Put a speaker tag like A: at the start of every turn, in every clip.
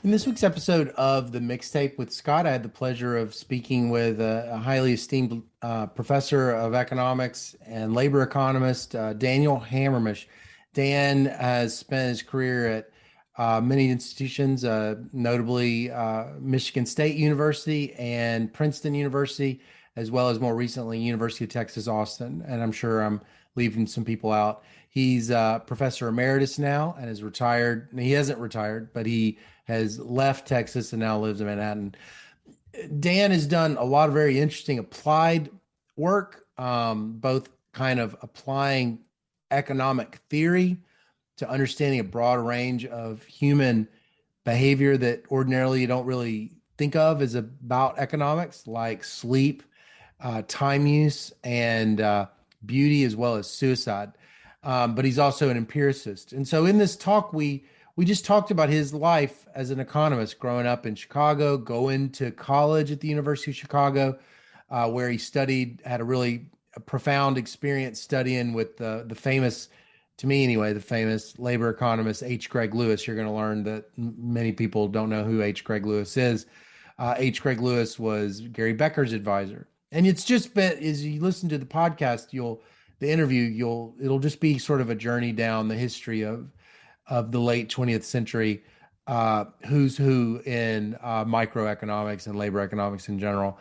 A: In this week's episode of the Mixtape with Scott, I had the pleasure of speaking with a highly esteemed professor of economics and labor economist, Daniel Hamermesh. Dan has spent his career at many institutions, notably Michigan State University and Princeton University, as well as more recently University of Texas Austin. And I'm sure I'm leaving some people out. He's professor emeritus now and is retired. He hasn't retired, but he has left Texas and now lives in Manhattan. Dan has done a lot of very interesting applied work, both kind of applying economic theory to understanding a broad range of human behavior that ordinarily you don't really think of as about economics, like sleep, time use, and beauty, as well as suicide. But he's also an empiricist. And so in this talk, we just talked about his life as an economist, growing up in Chicago, going to college at the University of Chicago, where he studied, had a really profound experience studying with the famous, to me anyway, the famous labor economist H. Gregg Lewis. You're going to learn that many people don't know who H. Gregg Lewis is. H. Gregg Lewis was Gary Becker's advisor. And it's just been, as you listen to the podcast, it'll just be sort of a journey down the history of the late 20th century, who's who in microeconomics and labor economics in general.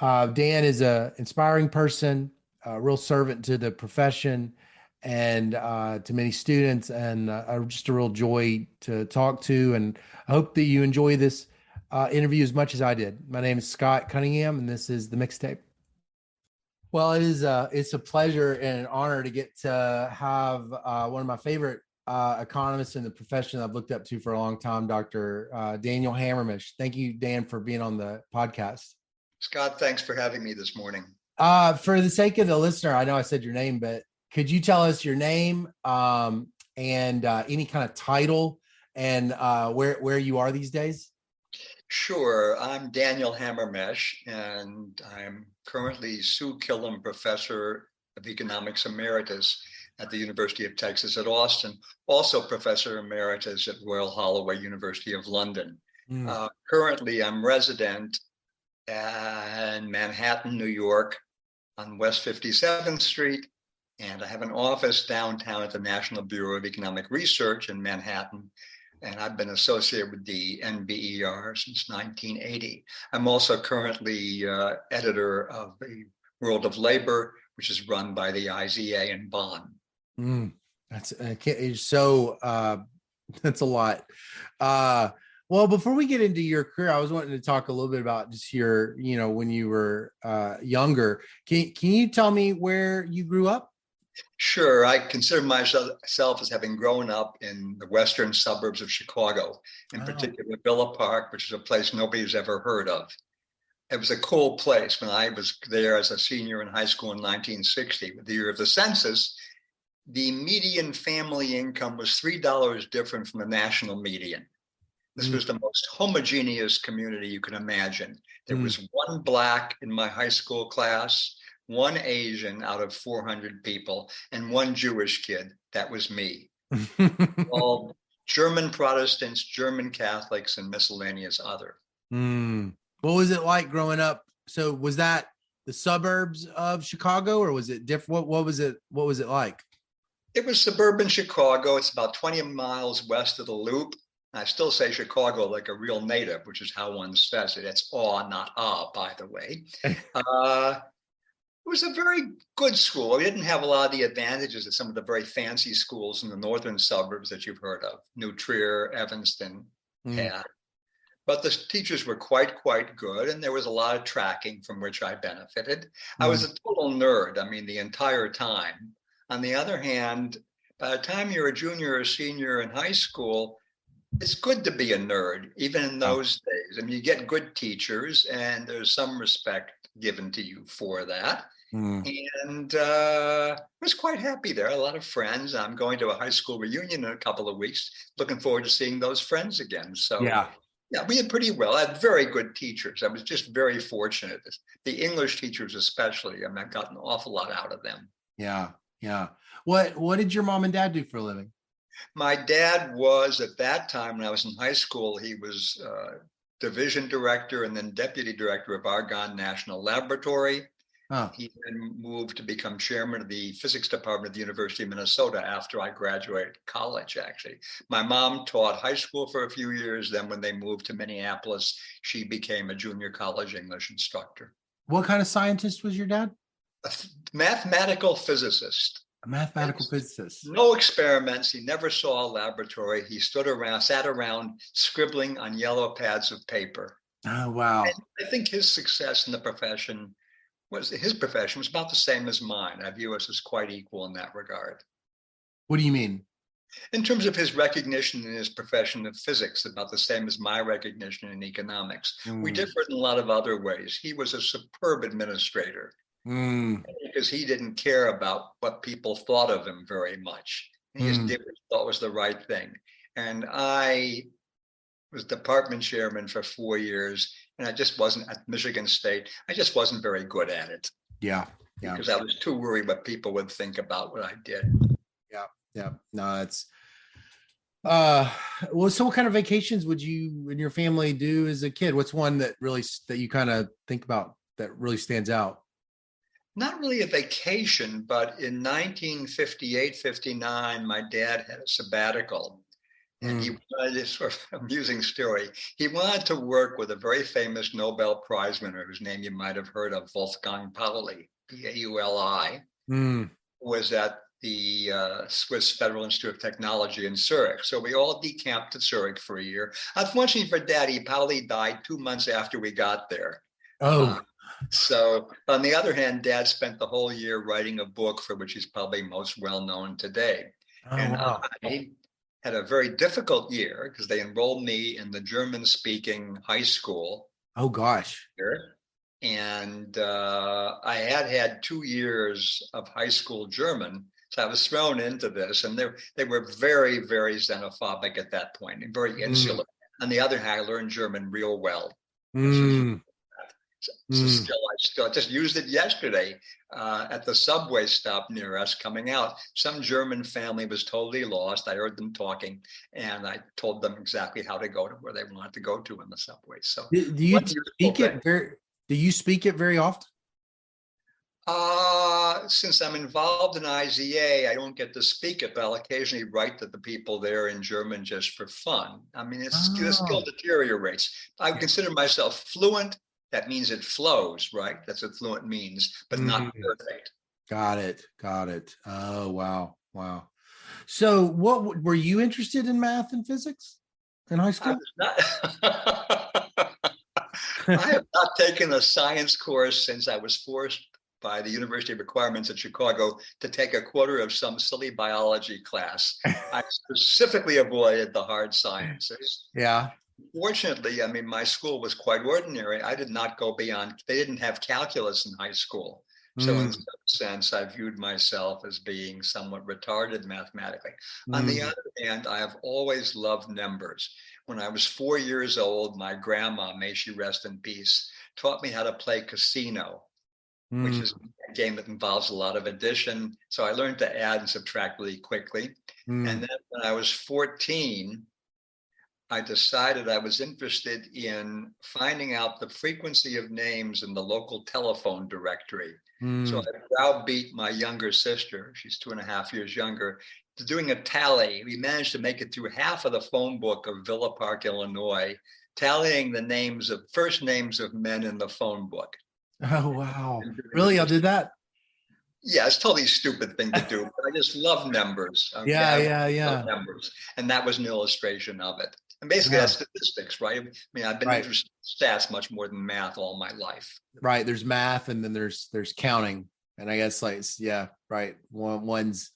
A: Dan is an inspiring person, a real servant to the profession and to many students, and just a real joy to talk to. And I hope that you enjoy this interview as much as I did. My name is Scott Cunningham, and this is the Mixtape. Well, it's a pleasure and an honor to get to have one of my favorite economists in the profession I've looked up to for a long time, Dr. Daniel Hamermesh. Thank you, Dan, for being on the podcast.
B: Scott, thanks for having me this morning.
A: For the sake of the listener, I know I said your name, but could you tell us your name and any kind of title and where you are these days?
B: Sure. I'm Daniel Hamermesh, and I'm currently Sue Killam Professor of Economics Emeritus at the University of Texas at Austin, also Professor Emeritus at Royal Holloway, University of London. Currently, I'm resident in Manhattan, New York, on West 57th Street, and I have an office downtown at the National Bureau of Economic Research in Manhattan. And I've been associated with the NBER since 1980. I'm also currently editor of the World of Labor, which is run by the IZA in Bonn.
A: That's a lot. Well, before we get into your career, I was wanting to talk a little bit about just your, when you were younger. Can you tell me where you grew up?
B: Sure. I consider myself as having grown up in the western suburbs of Chicago, in particular Villa Park, which is a place nobody's ever heard of. It was a cool place when I was there as a senior in high school in 1960. The year of the census, the median family income was $3 different from the national median. This was the most homogeneous community you can imagine. There was one Black in my high school class, one Asian out of 400 people, and one Jewish kid. That was me. All German Protestants, German Catholics, and miscellaneous other.
A: What was it like growing up? So was that the suburbs of Chicago, or was it different? What was it like?
B: It was suburban Chicago. It's about 20 miles west of the Loop. I still say Chicago like a real native, which is how one says it. It's not by the way. It was a very good school. We didn't have a lot of the advantages of some of the very fancy schools in the northern suburbs that you've heard of, New Trier, Evanston had. But the teachers were quite good, and there was a lot of tracking from which I benefited. I was a total nerd, the entire time. On the other hand, by the time you're a junior or senior in high school, it's good to be a nerd, even in those days. You get good teachers, and there's some respect given to you for that. And I was quite happy there. A lot of friends. I'm going to a high school reunion in a couple of weeks. Looking forward to seeing those friends again. So yeah, we did pretty well. I had very good teachers. I was just very fortunate. The English teachers especially, I got an awful lot out of them.
A: Yeah. What did your mom and dad do for a living?
B: My dad was, at that time when I was in high school, he was division director and then deputy director of Argonne National Laboratory.
A: Huh.
B: He then moved to become chairman of the physics department at the University of Minnesota after I graduated college, actually. My mom taught high school for a few years. Then when they moved to Minneapolis, she became a junior college English instructor.
A: What kind of scientist was your dad?
B: A mathematical physicist.
A: A mathematical physicist.
B: No experiments. He never saw a laboratory. He sat around scribbling on yellow pads of paper.
A: Oh, wow.
B: And I think his success in the profession was about the same as mine. I view us as quite equal in that regard.
A: What do you mean?
B: In terms of his recognition in his profession of physics, about the same as my recognition in economics. We differed in a lot of other ways. He was a superb administrator because he didn't care about what people thought of him very much. He just did what he thought was the right thing. And I was department chairman for 4 years, and I just wasn't at Michigan State. I just wasn't very good at it.
A: Yeah.
B: Because I was too worried what people would think about what I did.
A: Yeah. No, it's well, so what kind of vacations would you and your family do as a kid? What's one that you kind of think about that really stands out?
B: Not really a vacation, but in 1958, 59, my dad had a sabbatical. And he wanted this sort of amusing story. He wanted to work with a very famous Nobel Prize winner, whose name you might have heard of, Wolfgang Pauli, Pauli, was at the Swiss Federal Institute of Technology in Zurich. So we all decamped to Zurich for a year. Unfortunately for Daddy, Pauli died 2 months after we got there. So on the other hand, Dad spent the whole year writing a book for which he's probably most well known today. I had a very difficult year because they enrolled me in the German-speaking high school.
A: Oh, gosh.
B: And I had 2 years of high school German. So I was thrown into this, and they were very, very xenophobic at that point and very insular. On the other hand, I learned German real well. So I just used it yesterday at the subway stop near us coming out. Some German family was totally lost. I heard them talking, and I told them exactly how to go to where they wanted to go to in the subway. So
A: do you speak it very often?
B: Since I'm involved in IZA, I don't get to speak it, but I'll occasionally write to the people there in German just for fun. I mean, the skill deteriorates. I consider myself fluent. That means it flows, right? That's what fluent means, but not perfect.
A: Got it. Oh, wow. So what were you interested in math and physics in high school?
B: I have not taken a science course since I was forced by the University requirements at Chicago to take a quarter of some silly biology class. I specifically avoided the hard sciences.
A: Yeah.
B: Fortunately, I mean, my school was quite ordinary. I did not go beyond, they didn't have calculus in high school. So in some sense, I viewed myself as being somewhat retarded mathematically. On the other hand, I have always loved numbers. When I was 4 years old, my grandma, may she rest in peace, taught me how to play casino, which is a game that involves a lot of addition. So I learned to add and subtract really quickly. And then when I was 14, I decided I was interested in finding out the frequency of names in the local telephone directory. So I browbeat my younger sister, she's 2.5 years younger, to doing a tally. We managed to make it through half of the phone book of Villa Park, Illinois, tallying the first names of men in the phone book.
A: Oh, wow. Really? I did that?
B: Yeah, it's a totally stupid thing to do, but I just love numbers. Okay?
A: Yeah.
B: Numbers. And that was an illustration of it. And basically that's statistics, right? I mean, I've been interested in stats much more than math all my life.
A: Right. There's math, and then there's counting. And I guess one's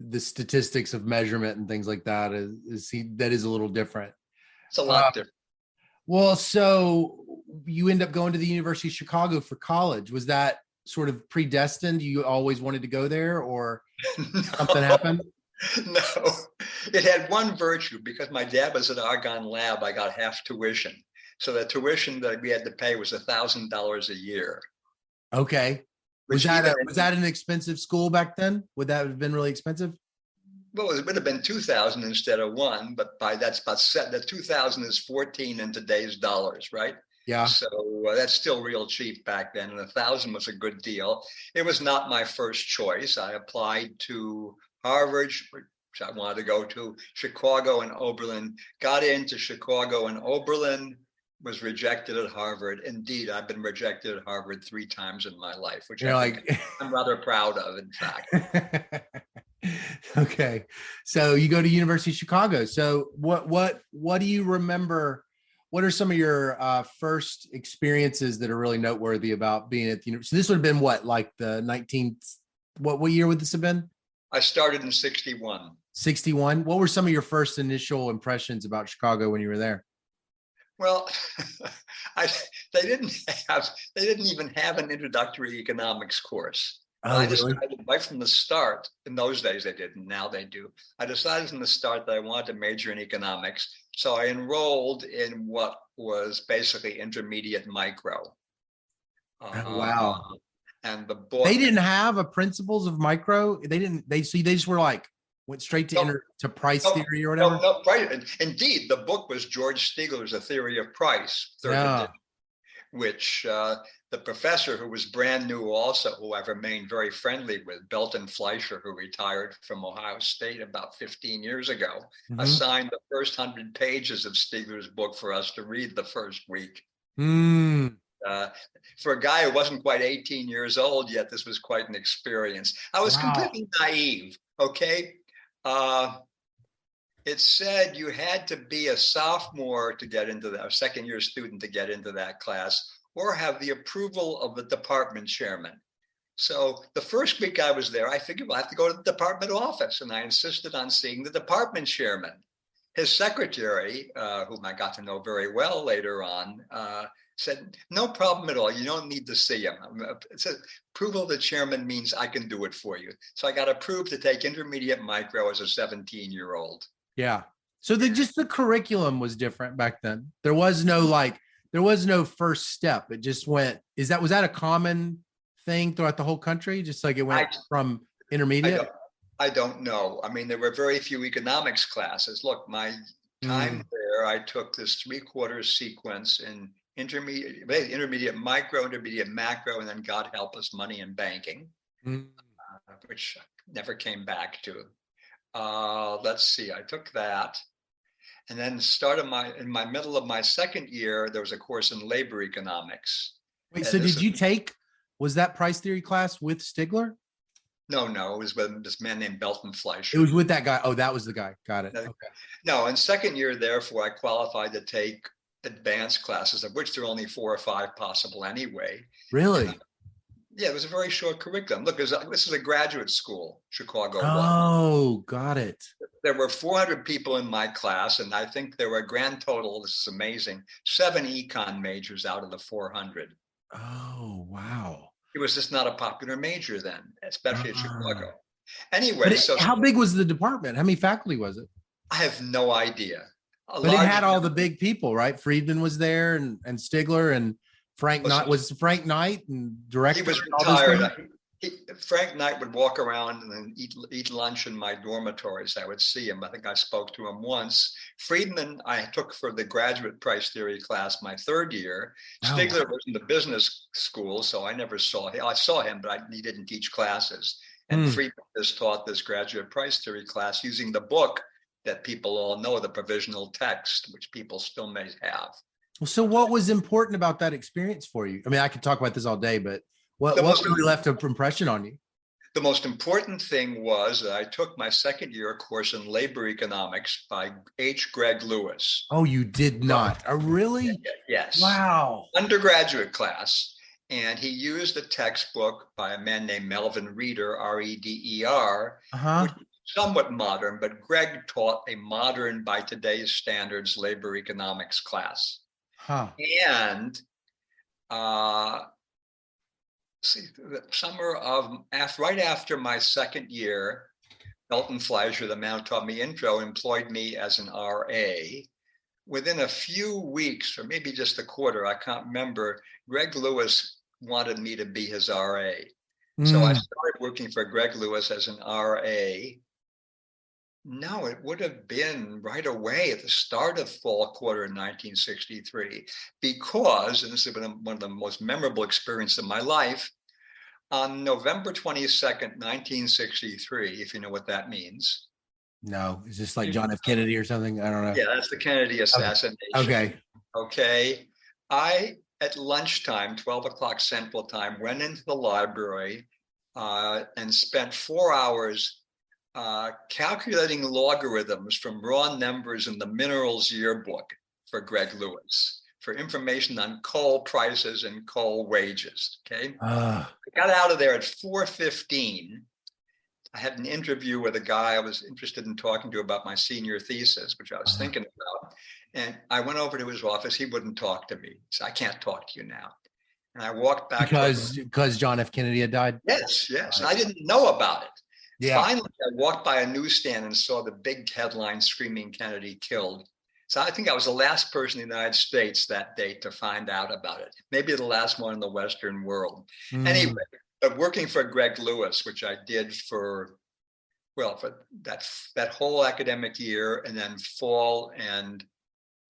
A: the statistics of measurement and things like that is a little different.
B: It's a lot different.
A: Well, so you end up going to the University of Chicago for college. Was that sort of predestined? You always wanted to go there, or something happened?
B: No, it had one virtue. Because my dad was at Argonne Lab, I got half tuition. So the tuition that we had to pay was $1,000 a year. Okay. Was that an expensive school back then? Would that have been really expensive? well, it would have been 2,000 instead of one, but that's about set. The 2,000 is 14 in today's dollars, right?
A: Yeah.
B: So that's still real cheap back then, and 1,000 was a good deal. It was not my first choice. I applied to Harvard, which I wanted to go to, Chicago and Oberlin. Got into Chicago and Oberlin, was rejected at Harvard. Indeed, I've been rejected at Harvard 3 times in my life, which I'm rather proud of, in fact.
A: Okay, so you go to University of Chicago. So what do you remember? What are some of your first experiences that are really noteworthy about being at the university? So this would have been what, like the 19th? What year would this have been?
B: I started in 61.
A: 61. What were some of your first initial impressions about Chicago when you were there?
B: Well, they didn't even have an introductory economics course.
A: Oh,
B: I
A: really?
B: decided right from the start, in those days they didn't, now they do. I decided from the start that I wanted to major in economics. So I enrolled in what was basically intermediate micro.
A: Wow.
B: And the book.
A: They didn't have a principles of micro. They just were like, went straight to price theory or whatever.
B: No, right. Indeed, the book was George Stigler's A Theory of Price, third edition, which the professor, who was brand new also, who I've remained very friendly with, Belton Fleischer, who retired from Ohio State about 15 years ago, assigned the first 100 pages of Stigler's book for us to read the first week. For a guy who wasn't quite 18 years old yet, this was quite an experience. I was completely naive, okay? It said you had to be a sophomore to get into that, a second-year student to get into that class, or have the approval of the department chairman. So the first week I was there, I figured, well, I have to go to the department office, and I insisted on seeing the department chairman. His secretary, whom I got to know very well later on, said, no problem at all. You don't need to see him. It said, approval of the chairman means I can do it for you. So I got approved to take intermediate micro as a 17-year-old.
A: Yeah. So the curriculum was different back then. There was no first step. It just went, was that a common thing throughout the whole country? Just like it went from intermediate?
B: I don't know. I mean, there were very few economics classes. Look, my time there, I took this 3/4 sequence in intermediate micro, intermediate macro, and then God help us, money and banking, which I never came back to. Let's see, I took that. And then in my middle of my second year, there was a course in labor economics.
A: Wait, so was that price theory class with Stigler?
B: No, it was with this man named Belton Fleischer.
A: It was with that guy. Oh, that was the guy. Got it. Okay.
B: No, in second year, therefore, I qualified to take advanced classes, of which there are only 4 or 5 possible anyway.
A: Really?
B: Yeah, it was a very short curriculum. Look, this is a graduate school, Chicago.
A: Oh, got it.
B: There were 400 people in my class, and I think there were a grand total, this is amazing, 7 econ majors out of the 400.
A: Oh, wow.
B: It was just not a popular major then, especially at Chicago. Anyway,
A: how big was the department? How many faculty was it?
B: I have no idea.
A: But it had all the big people, right? Friedman was there, and Stigler, and Frank Knight. Was Frank Knight and director?
B: He was retired. Frank Knight would walk around and eat lunch in my dormitories. I would see him. I think I spoke to him once. Friedman, I took for the graduate price theory class my third year. Stigler was in the business school, so I never saw him. I saw him, but he didn't teach classes. And Friedman just taught this graduate price theory class using the book that people all know, the provisional text, which people still may have.
A: So what was important about that experience for you? I mean, I could talk about this all day, but what really left an impression on you?
B: The most important thing was that I took my second year course in labor economics by Gregg Lewis.
A: Oh, you did not? Really?
B: Yes.
A: Wow.
B: Undergraduate class. And he used a textbook by a man named Melvin Reeder, R-E-D-E-R, which is somewhat modern, but Gregg taught a modern, by today's standards, labor economics class. And the summer of right after my second year, Belton Fleischer, the man who taught me intro, employed me as an RA. Within a few weeks, or maybe just a quarter, I can't remember, Gregg Lewis wanted me to be his RA. So I started working for Gregg Lewis as an RA. No, it would have been right away at the start of fall quarter in 1963, because, and this has been one of the most memorable experiences of my life, on November 22nd, 1963, if you know what that means.
A: No, is this like John F. Kennedy or something? I don't know.
B: Yeah, that's the Kennedy assassination.
A: Okay.
B: Okay. I, at lunchtime, 12 o'clock Central Time, went into the library and spent 4 hours calculating logarithms from raw numbers in the minerals yearbook for Gregg Lewis for information on coal prices and coal wages. Okay. I got out of there at 4:15. I had an interview with a guy I was interested in talking to about my senior thesis, which I was thinking about. And I went over to his office. He wouldn't talk to me. He said, I can't talk to you now. And I walked back.
A: Because John F. Kennedy had died?
B: Yes. Right. I didn't know about it.
A: Yeah.
B: Finally, I walked by a newsstand and saw the big headline screaming Kennedy killed. So I think I was the last person in the United States that day to find out about it. Maybe the last one in the Western world. Anyway, but working for Gregg Lewis, which I did for that whole academic year, and then fall and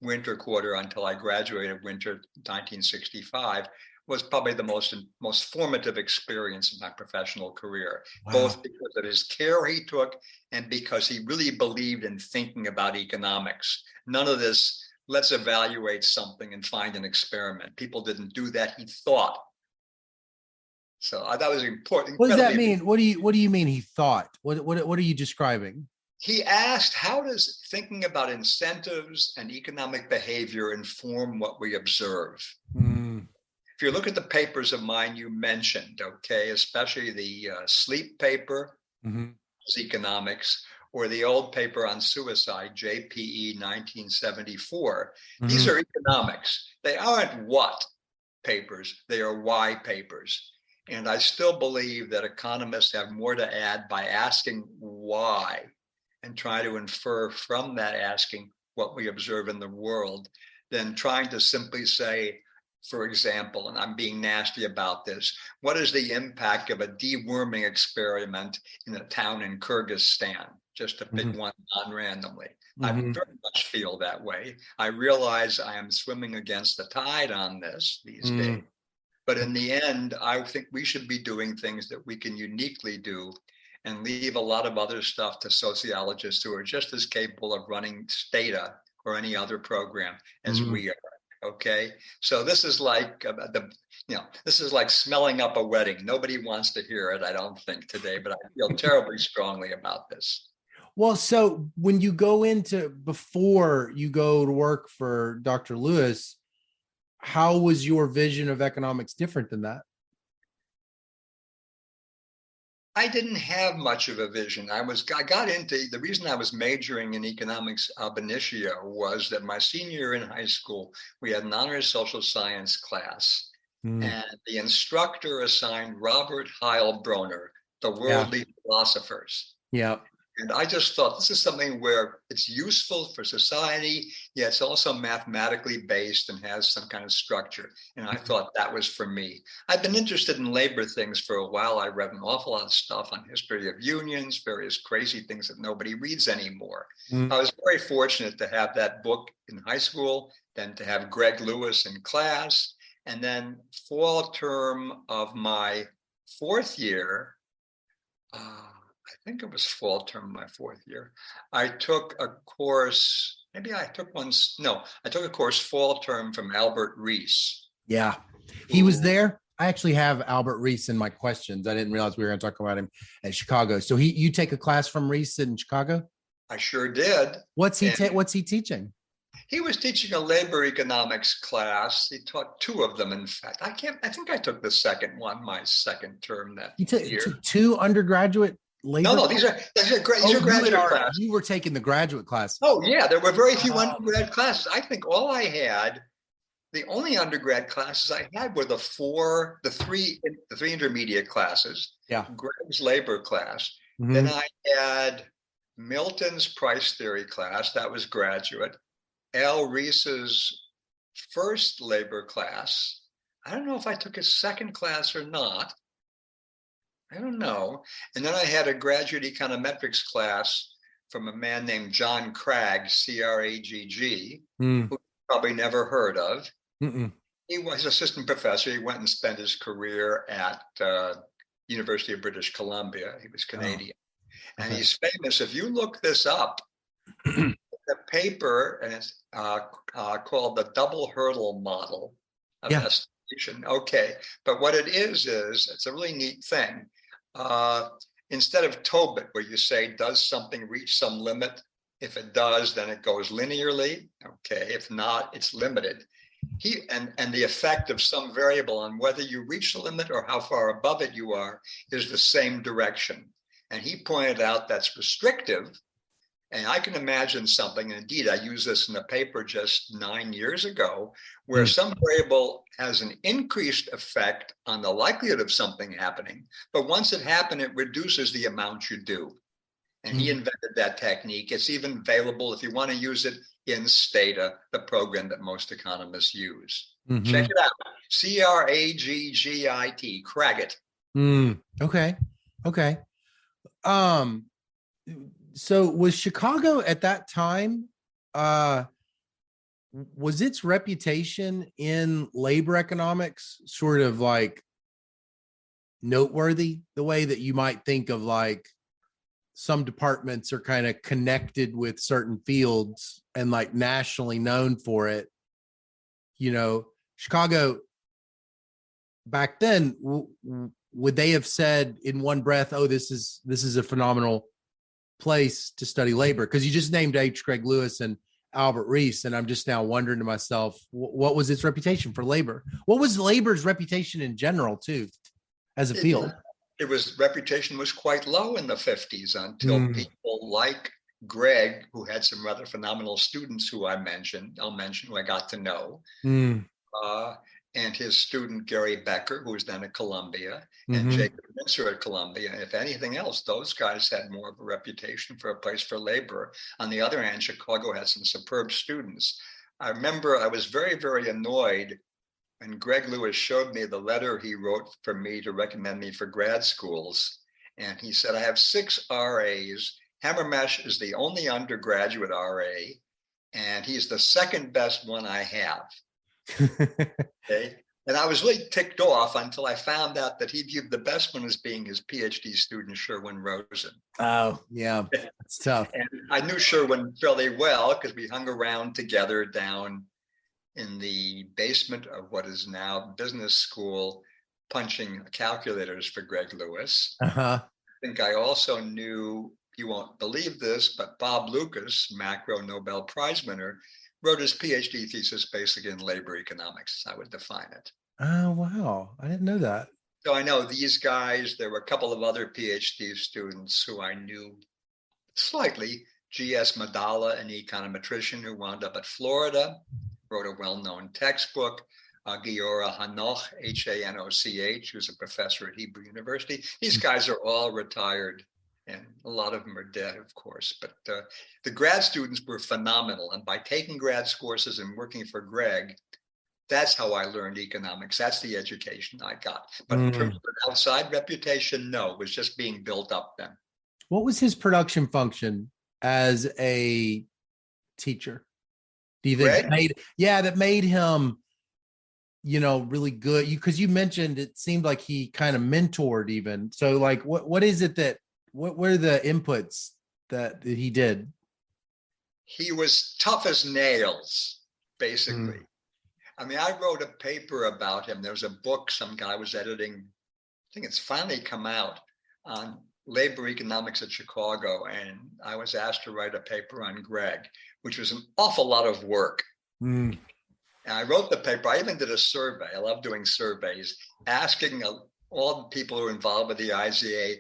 B: winter quarter until I graduated winter 1965, was probably the most formative experience of my professional career, both because of his care he took and because he really believed in thinking about economics. None of this, let's evaluate something and find an experiment. People didn't do that. He thought. So that was important.
A: What does that mean? What do you mean he thought? What are you describing?
B: He asked, how does thinking about incentives and economic behavior inform what we observe? If you look at the papers of mine you mentioned, okay, especially the sleep paper, economics, or the old paper on suicide, JPE 1974, these are economics. They aren't what papers, they are why papers. And I still believe that economists have more to add by asking why and try to infer from that asking what we observe in the world than trying to simply say, for example, and I'm being nasty about this, what is the impact of a deworming experiment in a town in Kyrgyzstan? Just to pick one non-randomly. I very much feel that way. I realize I am swimming against the tide on this these days. But in the end, I think we should be doing things that we can uniquely do and leave a lot of other stuff to sociologists who are just as capable of running Stata or any other program as we are. Okay, so this is like this is like smelling up a wedding. Nobody wants to hear it, I don't think, today, but I feel terribly strongly about this.
A: Well, so when you before you go to work for Dr. Lewis, how was your vision of economics different than that?
B: I didn't have much of a vision. I got into, the reason I was majoring in economics ab initio was that my senior year in high school, we had an honors social science class, and the instructor assigned Robert Heilbronner, the worldly philosophers.
A: Yeah.
B: And I just thought this is something where it's useful for society, yet it's also mathematically based and has some kind of structure. And I thought that was for me. I've been interested in labor things for a while. I read an awful lot of stuff on history of unions, various crazy things that nobody reads anymore. I was very fortunate to have that book in high school, then to have Gregg Lewis in class, and then fall term of my fourth year, I think it was fall term of my fourth year, I took a course, I took a course fall term from Albert Rees.
A: Yeah, he was there. I actually have Albert Rees in my questions. I didn't realize we were going to talk about him at Chicago. So you take a class from Rees in Chicago?
B: I sure did.
A: What's he teaching?
B: He was teaching a labor economics class. He taught two of them, in fact. I think I took the second one, my second term that year.
A: Two undergraduate labor?
B: No, these are graduate classes.
A: You were taking the graduate class.
B: Oh, yeah. There were very few undergrad classes. I think the only undergrad classes I had were the three intermediate classes.
A: Yeah.
B: Gregg's labor class. Then I had Milton's price theory class. That was graduate. Al Rees's first labor class. I don't know if I took his second class or not. I don't know. And then I had a graduate econometrics class from a man named John Cragg, C-R-A-G-G,
A: Mm.
B: who you probably never heard of.
A: Mm-mm.
B: He was assistant professor. He went and spent his career at University of British Columbia. He was Canadian.
A: Oh,
B: And
A: okay.
B: he's famous. If you look this up, the paper, and it's called the double hurdle model of
A: Yeah.
B: estimation. Okay, but what it is it's a really neat thing. Instead of Tobit, where you say, does something reach some limit? If it does, then it goes linearly. Okay, if not, it's limited. And the effect of some variable on whether you reach the limit or how far above it you are is the same direction. And he pointed out that's restrictive. And I can imagine something, and indeed, I used this in a paper just 9 years ago, where some variable has an increased effect on the likelihood of something happening. But once it happened, it reduces the amount you do. And he invented that technique. It's even available if you want to use it in Stata, the program that most economists use.
A: Mm-hmm.
B: Check it out. Craggit, Craggit.
A: Okay. Okay. So was Chicago at that time, was its reputation in labor economics sort of like noteworthy, the way that you might think of like some departments are kind of connected with certain fields and like nationally known for it? You know, Chicago back then, would they have said in one breath, oh, this is a phenomenal place to study labor? Because you just named H. Gregg Lewis and Albert Rees, and I'm just now wondering to myself, what was its reputation for labor? What was labor's reputation in general, too, as a field?
B: Reputation was quite low in the 50s until people like Gregg, who had some rather phenomenal students who I'll mention, who I got to know, and his student Gary Becker, who was then at Columbia, and Jacob Mincer at Columbia. And if anything else, those guys had more of a reputation for a place for labor. On the other hand, Chicago had some superb students. I remember I was very, very annoyed when Gregg Lewis showed me the letter he wrote for me to recommend me for grad schools. And he said, I have 6 RAs. Hamermesh is the only undergraduate RA, and he's the second best one I have. Okay. And I was really ticked off until I found out that he viewed the best one as being his PhD student, Sherwin Rosen.
A: Oh, yeah, it's tough.
B: And I knew Sherwin fairly well because we hung around together down in the basement of what is now business school, punching calculators for Gregg Lewis. I think I also knew, you won't believe this, but Bob Lucas, macro Nobel Prize winner, wrote his PhD thesis basically in labor economics, I would define it.
A: Oh, wow. I didn't know that.
B: So I know these guys. There were a couple of other PhD students who I knew slightly. G.S. Madala, an econometrician who wound up at Florida, wrote a well-known textbook. Giora Hanoch, Hanoch, who's a professor at Hebrew University. These guys are all retired, and a lot of them are dead, of course. But the grad students were phenomenal. And by taking grad courses and working for Gregg, that's how I learned economics. That's the education I got. But in terms of an outside reputation, no, it was just being built up then.
A: What was his production function as a teacher? Do you think that made him, really good? Because you mentioned it seemed like he kind of mentored even. So like, what is it what were the inputs that he did?
B: He was tough as nails, basically. I mean, I wrote a paper about him. There was a book some guy was editing. I think it's finally come out on labor economics at Chicago. And I was asked to write a paper on Gregg, which was an awful lot of work. And I wrote the paper. I even did a survey. I love doing surveys, asking all the people who are involved with the IZA,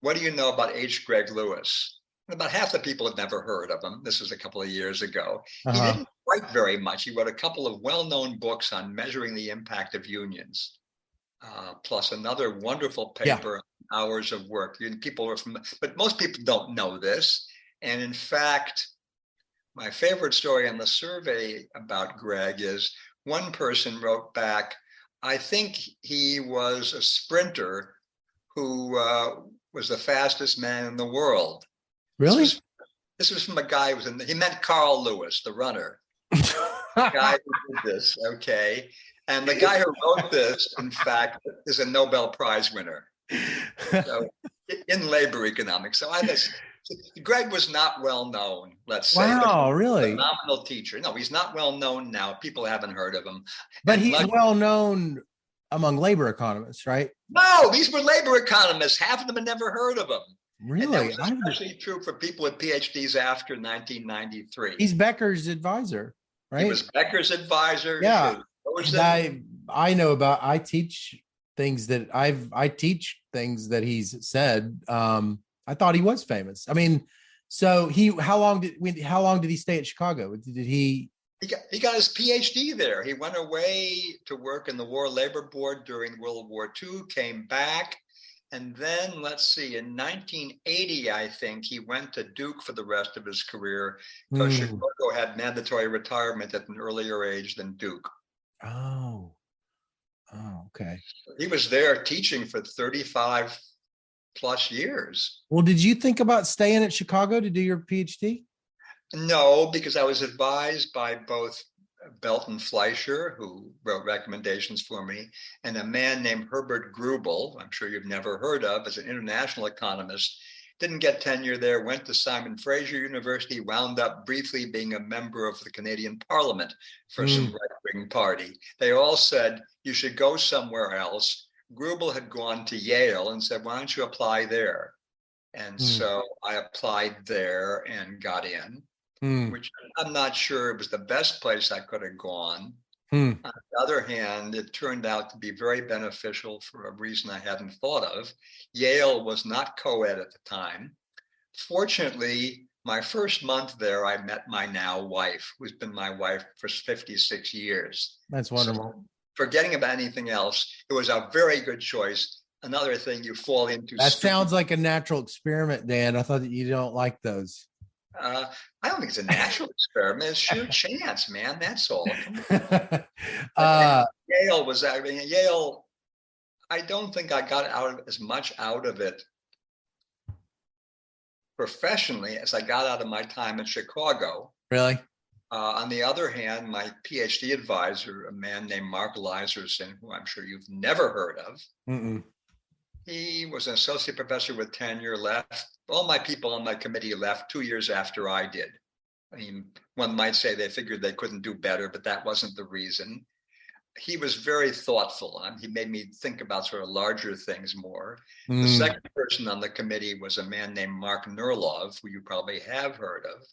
B: what do you know about H. Gregg Lewis? And about half the people had never heard of him. This was a couple of years ago. He didn't write very much. He wrote a couple of well-known books on measuring the impact of unions, plus another wonderful paper on hours of work. But most people don't know this. And in fact, my favorite story in the survey about Gregg is one person wrote back, I think he was a sprinter who was the fastest man in the world. This
A: Really?
B: was this was from a guy who he meant Carl Lewis, the runner. Guy who did this, okay. And the guy who wrote this, in fact, is a Nobel Prize winner. So in labor economics. So Gregg was not well known, let's say.
A: Wow,
B: But he was a
A: really?
B: phenomenal teacher. No, he's not well known now. People haven't heard of him.
A: But he's well known among labor economists, right?
B: No, these were labor economists. Half of them had never heard of him.
A: Really?
B: And that was especially true for people with PhDs after 1993.
A: He's Becker's advisor, right?
B: He was Becker's advisor.
A: Yeah. I know about, I teach things that he's said. I thought he was famous. I mean, so how long did he stay at Chicago? Did he
B: got his PhD there. He went away to work in the War Labor Board during World War II, came back. And then, let's see, in 1980, I think, he went to Duke for the rest of his career because Chicago had mandatory retirement at an earlier age than Duke.
A: Oh, okay.
B: He was there teaching for 35 plus years.
A: Well, did you think about staying at Chicago to do your PhD?
B: No, because I was advised by both Belton Fleischer, who wrote recommendations for me, and a man named Herbert Grubel, I'm sure you've never heard of, as an international economist. Didn't get tenure there, went to Simon Fraser University, wound up briefly being a member of the Canadian Parliament for some right-wing party. They all said, you should go somewhere else. Grubel had gone to Yale and said, why don't you apply there? And so I applied there and got in. Which I'm not sure it was the best place I could have gone. On the other hand, it turned out to be very beneficial for a reason I hadn't thought of. Yale was not co-ed at the time. Fortunately, my first month there, I met my now wife, who's been my wife for 56 years.
A: That's wonderful.
B: So, forgetting about anything else, it was a very good choice. Another thing you fall into.
A: That sounds like a natural experiment, Dan. I thought that you don't like those.
B: I don't think it's a natural experiment. It's sheer chance, man. That's all. Yale was, Yale, I don't think I got as much out of it professionally as I got out of my time in Chicago.
A: Really?
B: On the other hand, my PhD advisor, a man named Mark Leiserson, who I'm sure you've never heard of, he was an associate professor with tenure, left. All my people on my committee left 2 years after I did. I mean, one might say they figured they couldn't do better, but that wasn't the reason. He was very thoughtful. He made me think about sort of larger things more. The second person on the committee was a man named Mark Nerlov, who you probably have heard of,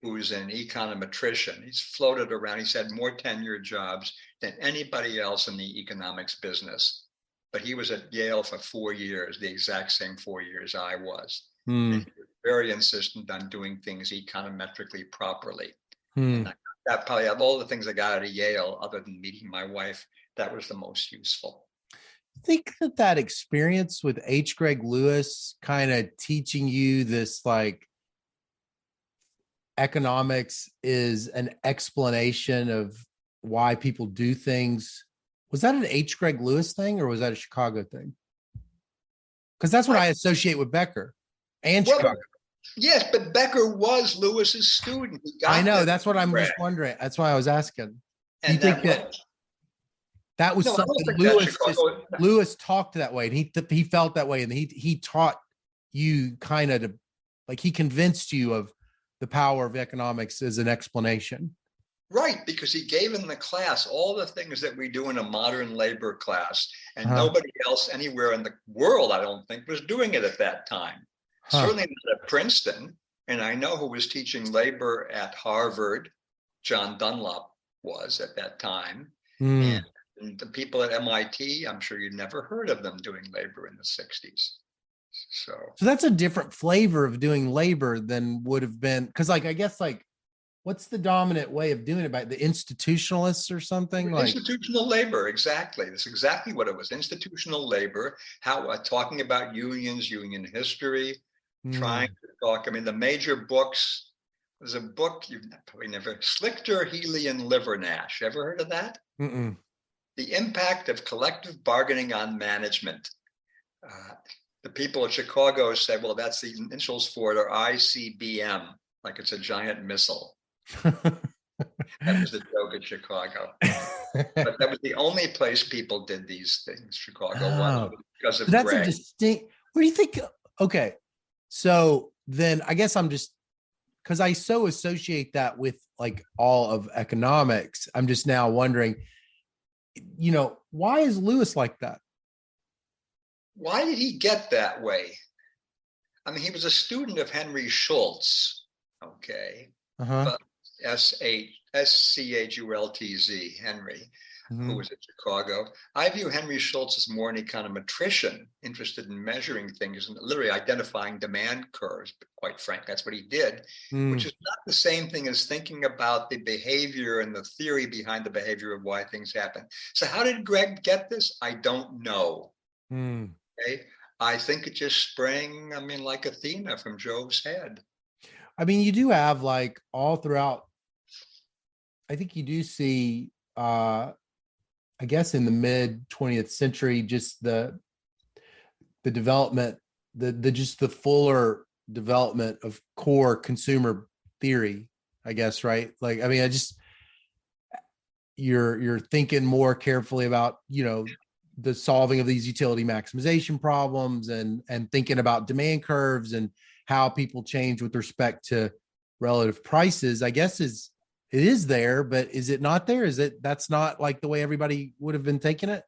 B: who's an econometrician. He's floated around. He's had more tenure jobs than anybody else in the economics business. But he was at Yale for 4 years, the exact same 4 years I was. And he was very insistent on doing things econometrically properly. And that probably, of all the things I got out of Yale, other than meeting my wife, that was the most useful.
A: I think that experience with Gregg Lewis kind of teaching you this, like, economics is an explanation of why people do things. Was that an Gregg Lewis thing or was that a Chicago thing? Because that's what I associate with Becker and Chicago.
B: Yes, but Becker was Lewis's student.
A: I know. That's what I'm just wondering. That's why I was asking. Do you think that was something Lewis talked that way, and he felt that way, and he taught you kind of he convinced you of the power of economics as an explanation?
B: Right, because he gave in the class all the things that we do in a modern labor class, and nobody else anywhere in the world, I don't think, was doing it at that time. Certainly not at Princeton. And I know who was teaching labor at Harvard. John Dunlop was at that time. And the people at MIT, I'm sure you'd never heard of them doing labor in the 60s. So
A: that's a different flavor of doing labor than would have been, because I guess what's the dominant way of doing it? By the institutionalists or something?
B: Institutional labor, exactly. That's exactly what it was. Institutional labor, how talking about unions, union history, trying to talk. I mean, the major books, there's a book you've probably never, Schlichter, Healy, and Livernash. Ever heard of that? The Impact of Collective Bargaining on Management. the people at Chicago said, well, that's the initials for it, or ICBM, like it's a giant missile. That was the joke at Chicago. But that was the only place people did these things, Chicago was, because of
A: that's
B: Gregg.
A: a distinct, what do you think? Okay. So then I guess I'm just, because I so associate that with like all of economics, I'm just now wondering, why is Lewis like that?
B: Why did he get that way? I mean, he was a student of Henry Schultz, okay? But Schultz, Henry, who was at Chicago. I view Henry Schultz as more an econometrician, interested in measuring things and literally identifying demand curves. But quite frankly, that's what he did, which is not the same thing as thinking about the behavior and the theory behind the behavior of why things happen. So how did Gregg get this? I don't know. Okay. I think it just sprang, like Athena from Jove's head.
A: I mean, you do have like all throughout, I think you do see, I guess in the mid 20th century, just the development, the fuller development of core consumer theory, I guess, right? Like, I mean, you're thinking more carefully about, the solving of these utility maximization problems and thinking about demand curves and how people change with respect to relative prices. I guess it is there, but is it not there? That's not like the way everybody would have been taking it?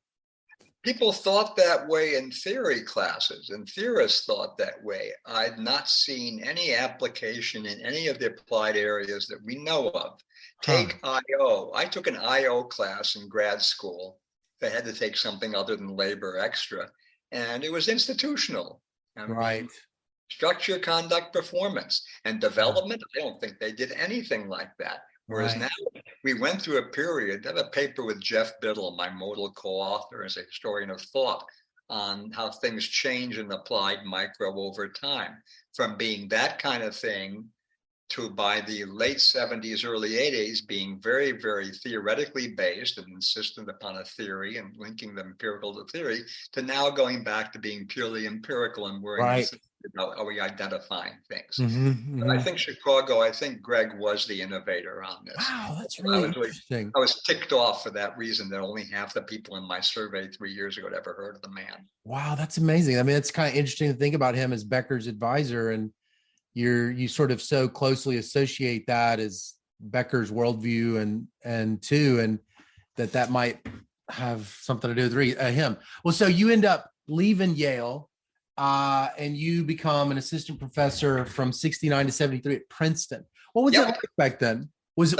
B: People thought that way in theory classes, and theorists thought that way. I've not seen any application in any of the applied areas that we know of. Take IO. I took an IO class in grad school. They had to take something other than labor extra, and it was institutional.
A: Right.
B: Structure, conduct, performance, and development. I don't think they did anything like that. Whereas now we went through a period, I have a paper with Jeff Biddle, my modal co-author as a historian of thought, on how things change in applied micro over time, from being that kind of thing to, by the late 70s, early 80s, being very, very theoretically based and insistent upon a theory and linking the empirical to theory, to now going back to being purely empirical and worrying about how we identifying things. But I think Gregg was the innovator on this.
A: Wow, that's really interesting.
B: I was ticked off for that reason that only half the people in my survey 3 years ago had ever heard of the man.
A: Wow, that's amazing. I mean, it's kind of interesting to think about him as Becker's advisor, and you sort of so closely associate that as Becker's worldview and that might have something to do with him. Well, so you end up leaving Yale, and you become an assistant professor from 69 to 73 at Princeton. What was it like back then? Was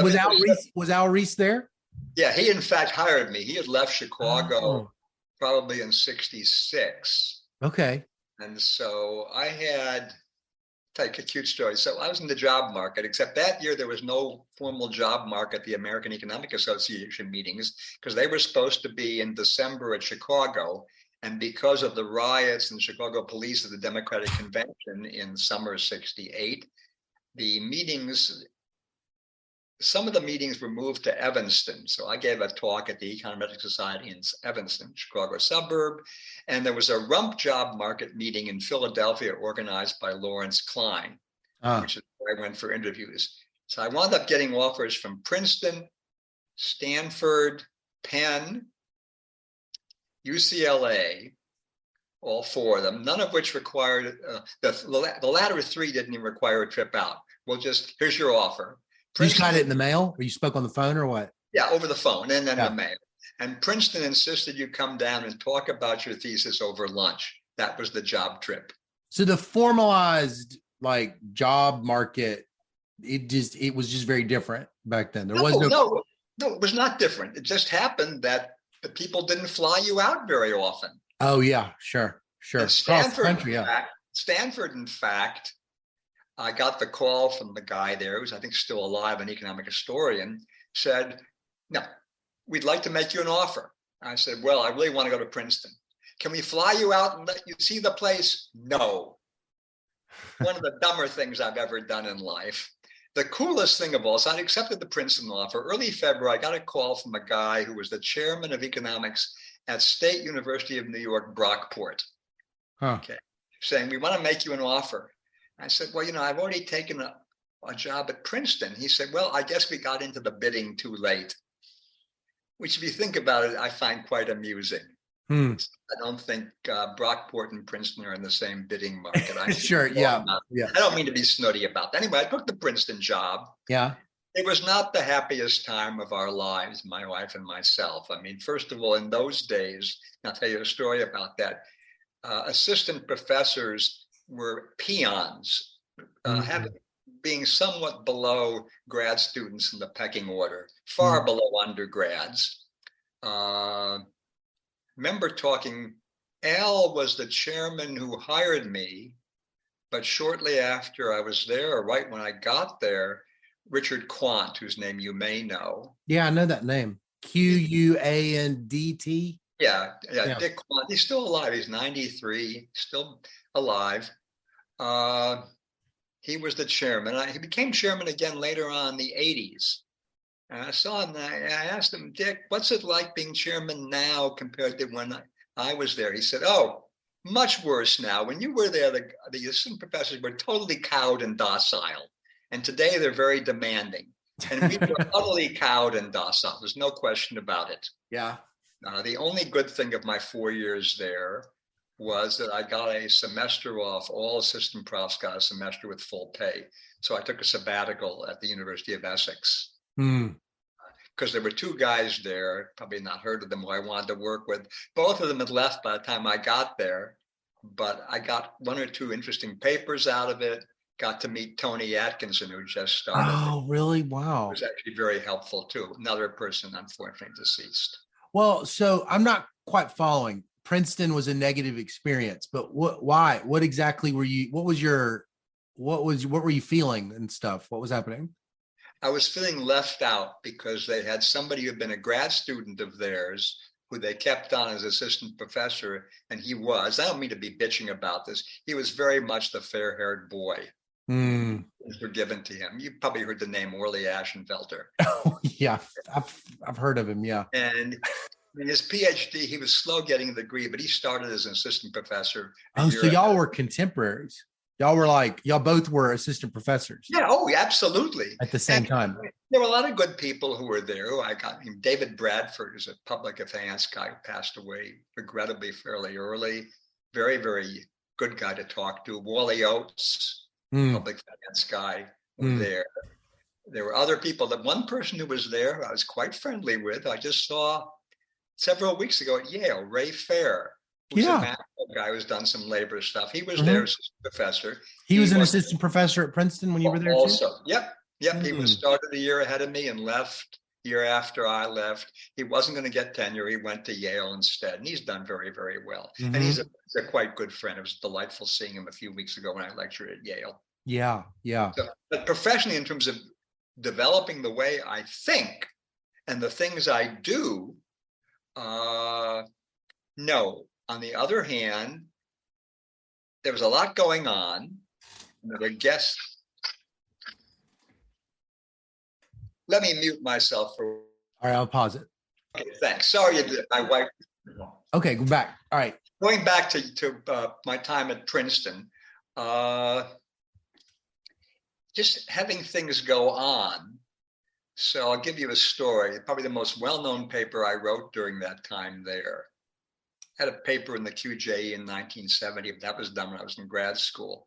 A: Al Reese there?
B: Yeah, he in fact hired me. He had left Chicago probably in 66.
A: Okay.
B: And so I had, take a cute story. So I was in the job market, except that year there was no formal job market at the American Economic Association meetings, because they were supposed to be in December at Chicago. And because of the riots and Chicago police at the Democratic Convention in summer 68, some of the meetings were moved to Evanston. So I gave a talk at the Econometric Society in Evanston, Chicago suburb. And there was a rump job market meeting in Philadelphia organized by Lawrence Klein, which is where I went for interviews. So I wound up getting offers from Princeton, Stanford, Penn, UCLA, all four of them, none of which required, the latter three didn't even require a trip out. Here's your offer.
A: You just got it in the mail, or you spoke on the phone, or what?
B: Yeah, over the phone and then the mail. And Princeton insisted you come down and talk about your thesis over lunch. That was the job trip.
A: So the formalized job market, it was just very different back then.
B: No, it was not different. It just happened that the people didn't fly you out very often.
A: Oh yeah, sure. And
B: Stanford, in fact, I got the call from the guy there, who's I think still alive, an economic historian, said, "No, we'd like to make you an offer." I said, "Well, I really want to go to Princeton. Can we fly you out and let you see the place?" No. One of the dumber things I've ever done in life. The coolest thing of all is I'd accepted the Princeton offer. Early February, I got a call from a guy who was the chairman of economics at State University of New York, Brockport. Okay. saying, we want to make you an offer. I said, well, I've already taken a job at Princeton. He said, well, I guess we got into the bidding too late, which if you think about it, I find quite amusing. I don't think Brockport and Princeton are in the same bidding market.
A: Sure. Yeah.
B: I don't mean to be snooty about that. Anyway, I took the Princeton job.
A: Yeah.
B: It was not the happiest time of our lives, my wife and myself. I mean, first of all, in those days, I'll tell you a story about that. Assistant professors were peons, being somewhat below grad students in the pecking order, far below undergrads. Remember talking, Al was the chairman who hired me, but shortly after I was there, or right when I got there, Richard Quandt, whose name you may know.
A: Yeah, I know that name. Quandt.
B: Yeah, Dick Quandt. He's still alive. He's 93, still alive. He was the chairman. He became chairman again later on in the 80s. And I saw him and I asked him, Dick, what's it like being chairman now compared to when I was there? He said, oh, much worse now. When you were there, the assistant professors were totally cowed and docile. And today they're very demanding. And we were utterly cowed and docile. There's no question about it.
A: Yeah.
B: The only good thing of my 4 years there was that I got a semester off. All assistant profs got a semester with full pay. So I took a sabbatical at the University of Essex. Because there were two guys there, probably not heard of them, who I wanted to work with. Both of them had left by the time I got there, but I got one or two interesting papers out of it. Got to meet Tony Atkinson, who just started.
A: Oh, really? Wow.
B: It was actually very helpful too. Another person, unfortunately, deceased.
A: Well, so I'm not quite following. Princeton was a negative experience, but why? What exactly were you? What were you feeling and stuff? What was happening?
B: I was feeling left out because they had somebody who had been a grad student of theirs who they kept on as assistant professor, and I don't mean to be bitching about this, he was very much the fair-haired boy. Were given to him. You probably heard the name Orley Ashenfelter.
A: Oh, yeah, I've heard of him, yeah.
B: And in his PhD, he was slow getting a degree, but he started as an assistant professor.
A: Oh, so y'all were contemporaries. Y'all both were assistant professors.
B: Yeah, absolutely.
A: At the same time.
B: There were a lot of good people who were there. David Bradford is a public finance guy who passed away, regrettably, fairly early. Very, very good guy to talk to. Wally Oates, public finance guy, were there. There were other people. The one person who was there I was quite friendly with, I just saw several weeks ago at Yale, Ray Fair. Who's a math guy who's done some labor stuff. He was there as a professor.
A: He was an assistant professor at Princeton when you were there
B: also, too? Yep. He started a year ahead of me and left year after I left. He wasn't going to get tenure. He went to Yale instead, and he's done very, very well. And he's a quite good friend. It was delightful seeing him a few weeks ago when I lectured at Yale. Yeah.
A: So,
B: but professionally, in terms of developing the way I think and the things I do, no. On the other hand, there was a lot going on. I guess. Let me mute myself for.
A: All right, I'll pause it.
B: Okay, thanks. Sorry, my wife.
A: Okay, go back. All right.
B: Going back to my time at Princeton, just having things go on. So I'll give you a story. Probably the most well-known paper I wrote during that time there. I had a paper in the QJE in 1970. That was done when I was in grad school.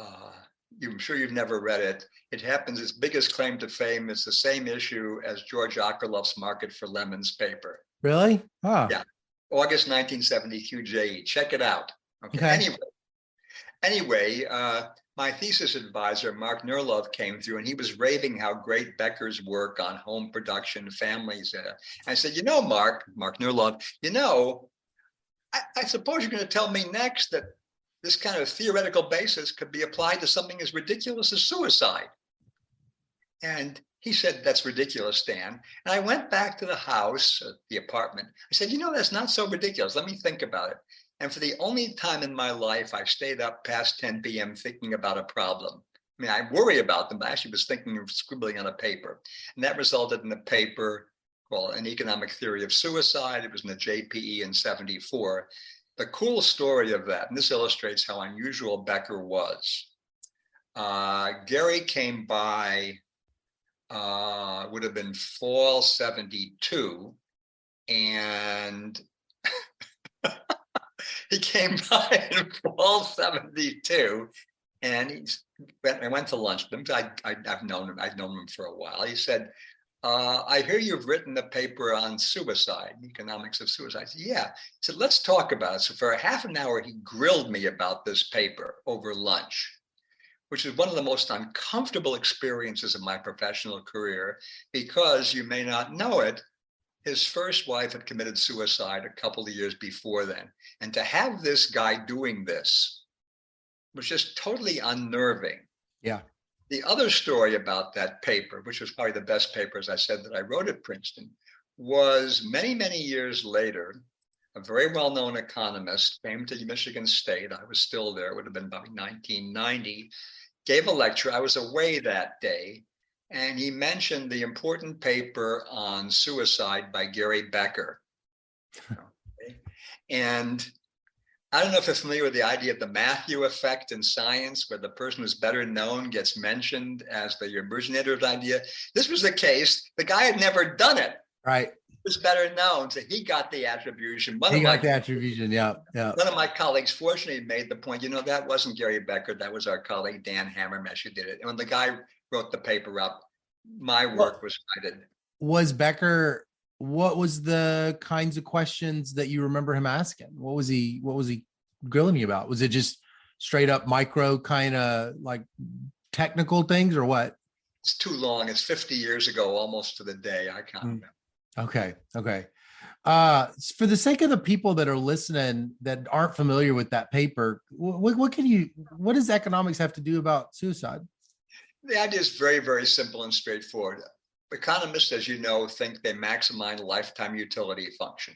B: I'm sure you've never read it. It happens, its biggest claim to fame is the same issue as George Akerlof's Market for Lemons paper.
A: Really?
B: Yeah. August 1970 QJE. Check it out. Okay. Anyway, my thesis advisor, Mark Nurlove, came through and he was raving how great Becker's work on home production families. I said, Mark Nurlove, I suppose you're going to tell me next that this kind of theoretical basis could be applied to something as ridiculous as suicide. And he said, that's ridiculous, Dan. And I went back to the house, the apartment. I said, that's not so ridiculous. Let me think about it. And for the only time in my life, I stayed up past 10 p.m. thinking about a problem. I mean, I worry about them, but I actually was thinking of scribbling on a paper. And that resulted in a paper called An Economic Theory of Suicide. It was in the JPE in 74. the cool story of that, and this illustrates how unusual Becker was. Gary came by, would have been fall 72, and he came by in fall 72, and I went to lunch with him. I've known him for a while. He said, I hear you've written a paper on suicide, economics of suicide. Said, yeah. He said, let's talk about it. So for a half an hour, he grilled me about this paper over lunch, which is one of the most uncomfortable experiences of my professional career, because you may not know it, his first wife had committed suicide a couple of years before then. And to have this guy doing this was just totally unnerving.
A: Yeah.
B: The other story about that paper, which was probably the best paper, as I said, that I wrote at Princeton, was many, many years later, a very well-known economist came to Michigan State. I was still there. It would have been about 1990. Gave a lecture. I was away that day. And he mentioned the important paper on suicide by Gary Becker. Okay. And I don't know if you're familiar with the idea of the Matthew effect in science, where the person who's better known gets mentioned as the originator of the idea. This was the case. The guy had never done it.
A: Right.
B: He was better known, so he got the attribution.
A: Yeah.
B: One of my colleagues fortunately made the point, that wasn't Gary Becker. That was our colleague, Dan Hamermesh, who did it. And when the guy wrote the paper up, my work was cited.
A: Was Becker, what was the kinds of questions that you remember him asking? What was he grilling you about? Was it just straight up micro kind of like technical things, or what?
B: It's too long. It's 50 years ago, almost to the day. I can't remember.
A: Okay. For the sake of the people that are listening that aren't familiar with that paper, what does economics have to do about suicide?
B: The idea is very, very simple and straightforward. Economists, as you know, think they maximize lifetime utility function.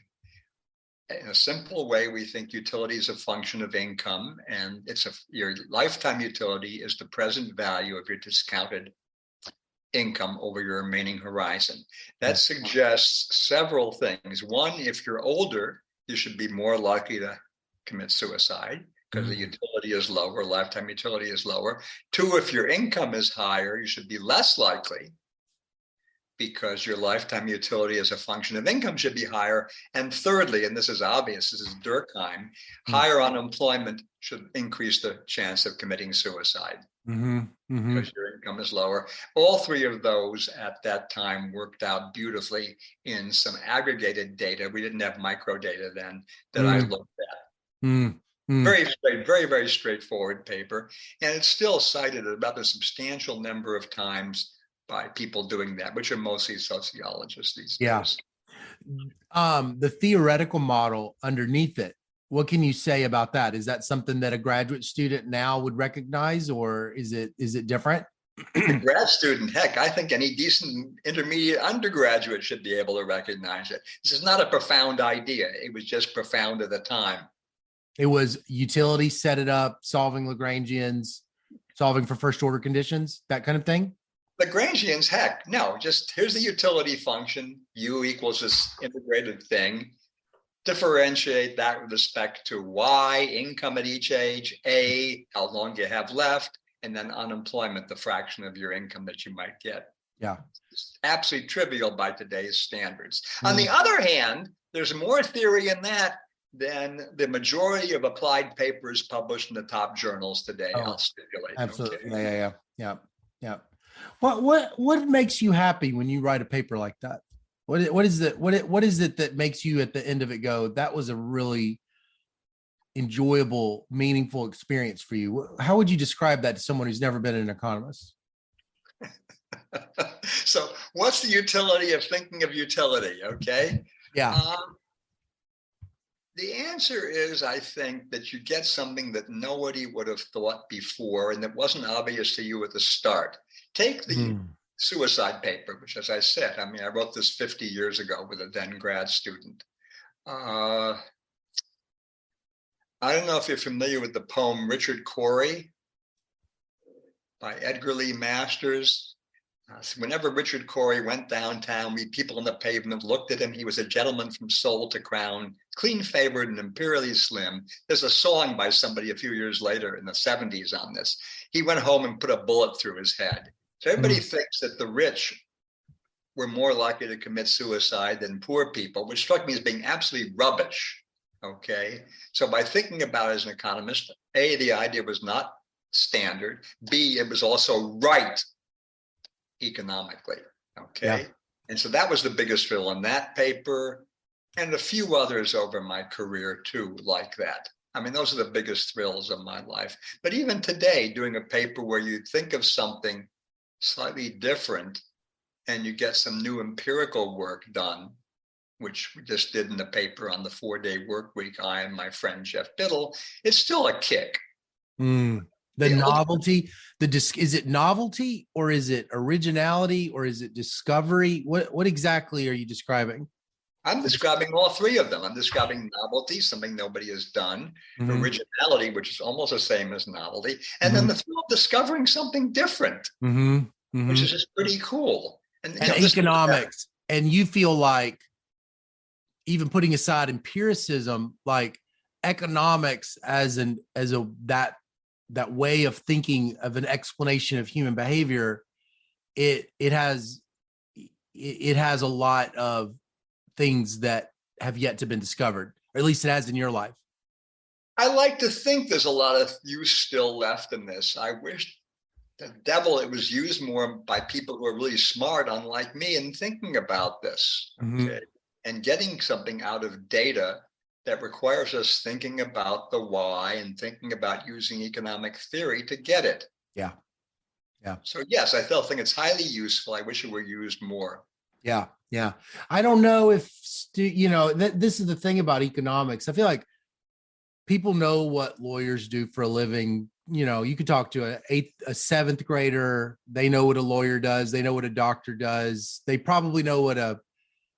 B: In a simple way, we think utility is a function of income, and your lifetime utility is the present value of your discounted income over your remaining horizon. That suggests several things. One, if you're older, you should be more likely to commit suicide because the utility is lower, lifetime utility is lower. Two, if your income is higher, you should be less likely because your lifetime utility as a function of income should be higher. And thirdly, and this is obvious, this is Durkheim, higher unemployment should increase the chance of committing suicide because your income is lower. All three of those at that time worked out beautifully in some aggregated data. We didn't have micro data then that I looked at. Very, very straightforward paper. And it's still cited about a substantial number of times by people doing that, which are mostly sociologists these days.
A: The theoretical model underneath it, what can you say about that? Is that something that a graduate student now would recognize, or is it different?
B: A grad student, heck, I think any decent intermediate undergraduate should be able to recognize it. This is not a profound idea. It was just profound at the time.
A: It was utility, set it up, solving Lagrangians, solving for first order conditions, that kind of thing?
B: Lagrangians, heck, no, just here's the utility function, U equals this integrated thing. Differentiate that with respect to Y, income at each age, A, how long you have left, and then unemployment, the fraction of your income that you might get.
A: Yeah.
B: It's absolutely trivial by today's standards. On the other hand, there's more theory in that than the majority of applied papers published in the top journals today. I'll stipulate.
A: Absolutely. Okay? Yeah. What makes you happy when you write a paper like that? What is it that makes you at the end of it go, that was a really enjoyable, meaningful experience for you? How would you describe that to someone who's never been an economist?
B: So what's the utility of thinking of utility? Okay.
A: Yeah.
B: The answer is, I think, that you get something that nobody would have thought before and that wasn't obvious to you at the start. Take the suicide paper, which, as I said, I wrote this 50 years ago with a then grad student. I don't know if you're familiar with the poem Richard Cory by Edgar Lee Masters. Whenever Richard Cory went downtown, people on the pavement looked at him. He was a gentleman from soul to crown, clean-favored and imperially slim. There's a song by somebody a few years later in the 70s on this. He went home and put a bullet through his head. So everybody thinks that the rich were more likely to commit suicide than poor people, which struck me as being absolutely rubbish. Okay. So by thinking about it as an economist, A, the idea was not standard. B, it was also right economically. Okay. Yeah. And so that was the biggest thrill on that paper, and a few others over my career too, like that. I mean, those are the biggest thrills of my life. But even today, doing a paper where you think of something slightly different and you get some new empirical work done, which we just did in the paper on the 4-day work week, I and my friend Jeff Biddle, it's still a kick.
A: The novelty, is it novelty, or is it originality, or is it discovery? What exactly are you describing?
B: I'm describing all three of them. I'm describing novelty, something nobody has done, originality, which is almost the same as novelty, and then the thrill of discovering something different, which is just pretty cool. And
A: economics, and you feel like, even putting aside empiricism, like economics as that way of thinking of an explanation of human behavior, it has a lot of things that have yet to been discovered, or at least it has in your life.
B: I like to think there's a lot of use still left in this. I wish the devil it was used more by people who are really smart, unlike me, in thinking about this, okay? And getting something out of data that requires us thinking about the why and thinking about using economic theory to get it.
A: Yeah.
B: So yes, I still think it's highly useful. I wish it were used more.
A: Yeah. I don't know if, this is the thing about economics. I feel like people know what lawyers do for a living. You could talk to a seventh grader. They know what a lawyer does. They know what a doctor does. They probably know what a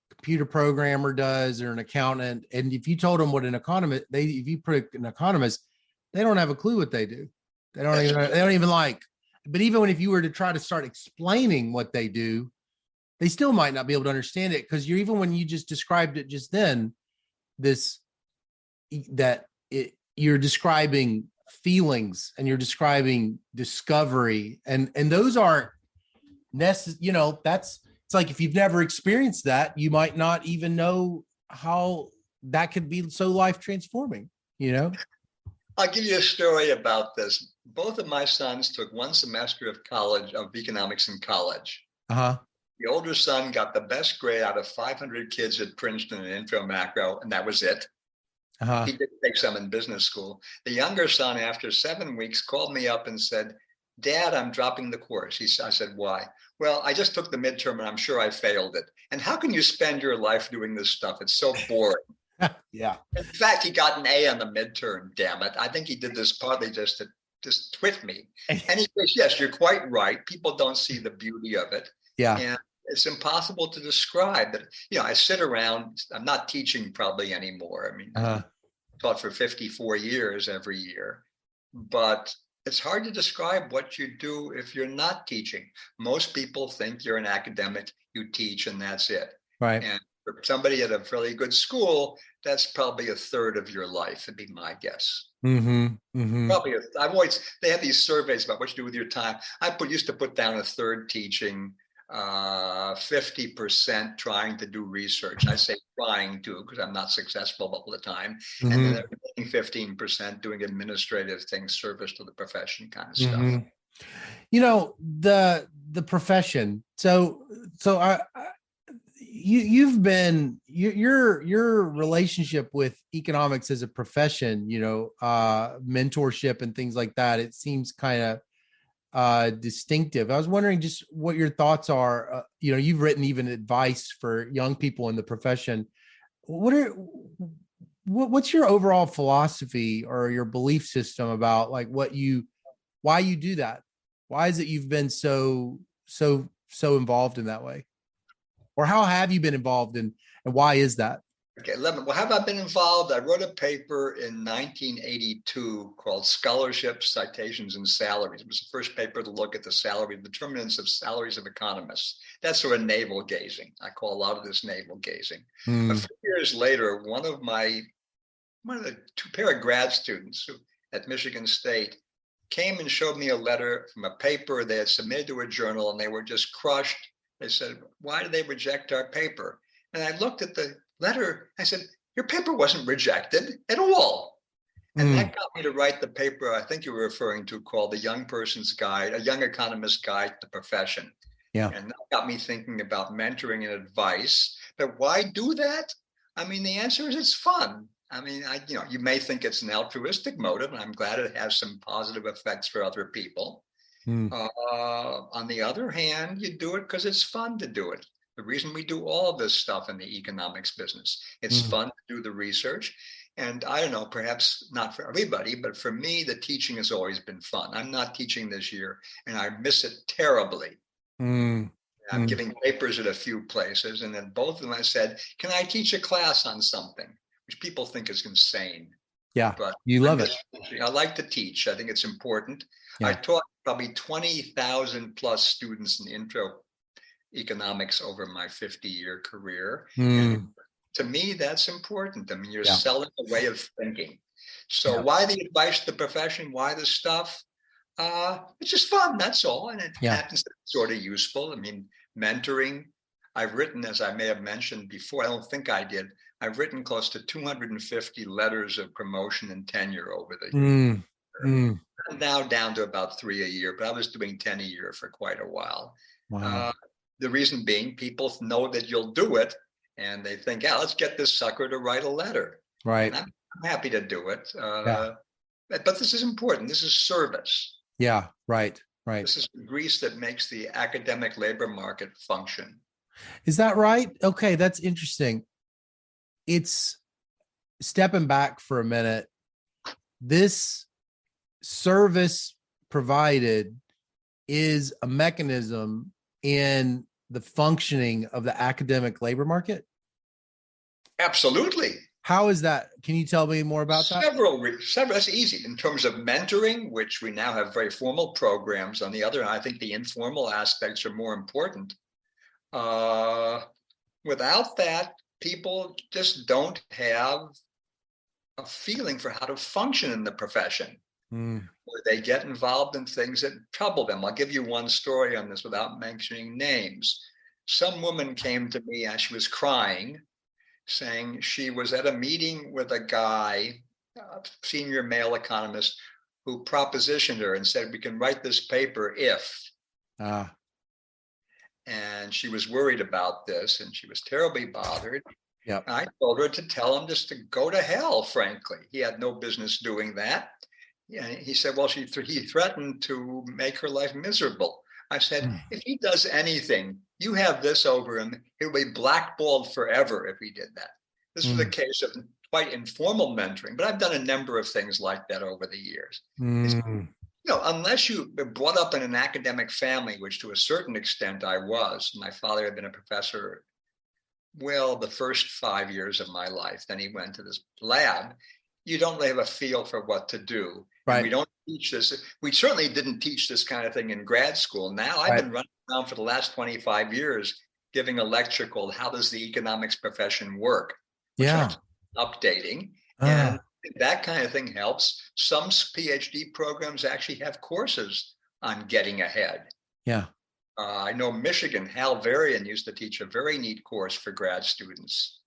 A: computer programmer does, or an accountant. And if you told them what an economist, if you put an economist, they don't have a clue what they do. They don't even like, but even if you were to try to start explaining what they do, they still might not be able to understand it. Cause even when you just described it just then, you're describing feelings and you're describing discovery, and those aren't necessary. It's like, if you've never experienced that, you might not even know how that could be so life transforming,
B: I'll give you a story about this. Both of my sons took one semester of economics in college. The older son got the best grade out of 500 kids at Princeton in intro macro, and that was it. He did take some in business school. The younger son, after 7 weeks, called me up and said, "Dad, I'm dropping the course." I said, "Why?" "Well, I just took the midterm and I'm sure I failed it." "And how can you spend your life doing this stuff? It's so boring."
A: Yeah.
B: In fact, he got an A on the midterm, damn it. I think he did this partly just to twit me. And he says, "Yes, you're quite right. People don't see the beauty of it."
A: Yeah.
B: And it's impossible to describe that. I sit around, I'm not teaching probably anymore. I mean, I taught for 54 years every year, but it's hard to describe what you do if you're not teaching. Most people think you're an academic, you teach, and that's it.
A: Right.
B: And for somebody at a fairly good school, that's probably a third of your life, would be my guess. Probably. They have these surveys about what you do with your time. I used to put down a third teaching, 50% trying to do research. I say trying to because I'm not successful all the time. And then 15% doing administrative things, service to the profession kind of stuff.
A: The profession. So your relationship with economics as a profession, mentorship and things like that, it seems kind of distinctive. I was wondering just what your thoughts are. You've written even advice for young people in the profession. What's your overall philosophy or your belief system about why you do that? Why is it you've been so involved in that way? Or how have you been involved in, and why is that?
B: Okay, 11. Well, have I been involved? I wrote a paper in 1982 called Scholarships, Citations, and Salaries. It was the first paper to look at the salary determinants of salaries of economists. That's sort of navel gazing. I call a lot of this navel gazing. A few years later, one of the two pair of grad students at Michigan State came and showed me a letter from a paper they had submitted to a journal, and they were just crushed. They said, "Why did they reject our paper?" And I looked at the letter. I said, "Your paper wasn't rejected at all." And that got me to write the paper I think you were referring to, called The Young Person's Guide, A Young Economist's Guide to the Profession.
A: Yeah.
B: And that got me thinking about mentoring and advice. But why do that? I mean, the answer is it's fun. I mean, you may think it's an altruistic motive, and I'm glad it has some positive effects for other people. On the other hand, you do it because it's fun to do it. The reason we do all this stuff in the economics business, it's fun to do the research. And I don't know, perhaps not for everybody, but for me, the teaching has always been fun. I'm not teaching this year, and I miss it terribly. I'm giving papers at a few places, and then both of them I said, "Can I teach a class on something?" Which people think is insane.
A: Yeah,
B: but
A: you love it.
B: I like to teach. I think it's important.
A: Yeah.
B: I taught probably 20,000 plus students in intro economics over my 50-year career. And to me, that's important. I mean, you're selling a way of thinking. So why the advice to the profession? Why the stuff? It's just fun, that's all. And it happens to be sort of useful. I mean, mentoring. I've written, as I may have mentioned before, I don't think I did, I've written close to 250 letters of promotion and tenure over the years. I'm now down to about 3 a year, but I was doing 10 a year for quite a while.
A: Wow.
B: The reason being, people know that you'll do it, and they think, "Yeah, let's get this sucker to write a letter."
A: Right.
B: And I'm happy to do it. But this is important. This is service.
A: Yeah, right.
B: This is the grease that makes the academic labor market function.
A: Is that right? Okay, that's interesting. It's stepping back for a minute. This service provided is a mechanism in the functioning of the academic labor market?
B: Absolutely.
A: How is that? Can you tell me more about that?
B: Several. That's easy. In terms of mentoring, which we now have very formal programs. On the other hand, I think the informal aspects are more important. Without that, people just don't have a feeling for how to function in the profession. Or they get involved in things that trouble them. I'll give you one story on this without mentioning names. Some woman came to me as she was crying, saying she was at a meeting with a guy, a senior male economist, who propositioned her and said, "We can write this paper if." And she was worried about this, and she was terribly bothered.
A: Yep.
B: I told her to tell him just to go to hell, frankly. He had no business doing that. And he said, well, he threatened to make her life miserable. I said, if he does anything, you have this over him. He'll be blackballed forever if he did that. This was a case of quite informal mentoring, but I've done a number of things like that over the years. Unless you were brought up in an academic family, which to a certain extent I was. My father had been a professor, the first 5 years of my life. Then he went to this lab. You don't really have a feel for what to do. Right. And we don't teach this. We certainly didn't teach this kind of thing in grad school. Now I've been running around for the last 25 years giving a lecture called How Does the Economics Profession Work? Which I'm updating. And that kind of thing helps. Some PhD programs actually have courses on getting ahead. Yeah. I know Michigan, Hal Varian used to teach a very neat course for grad students.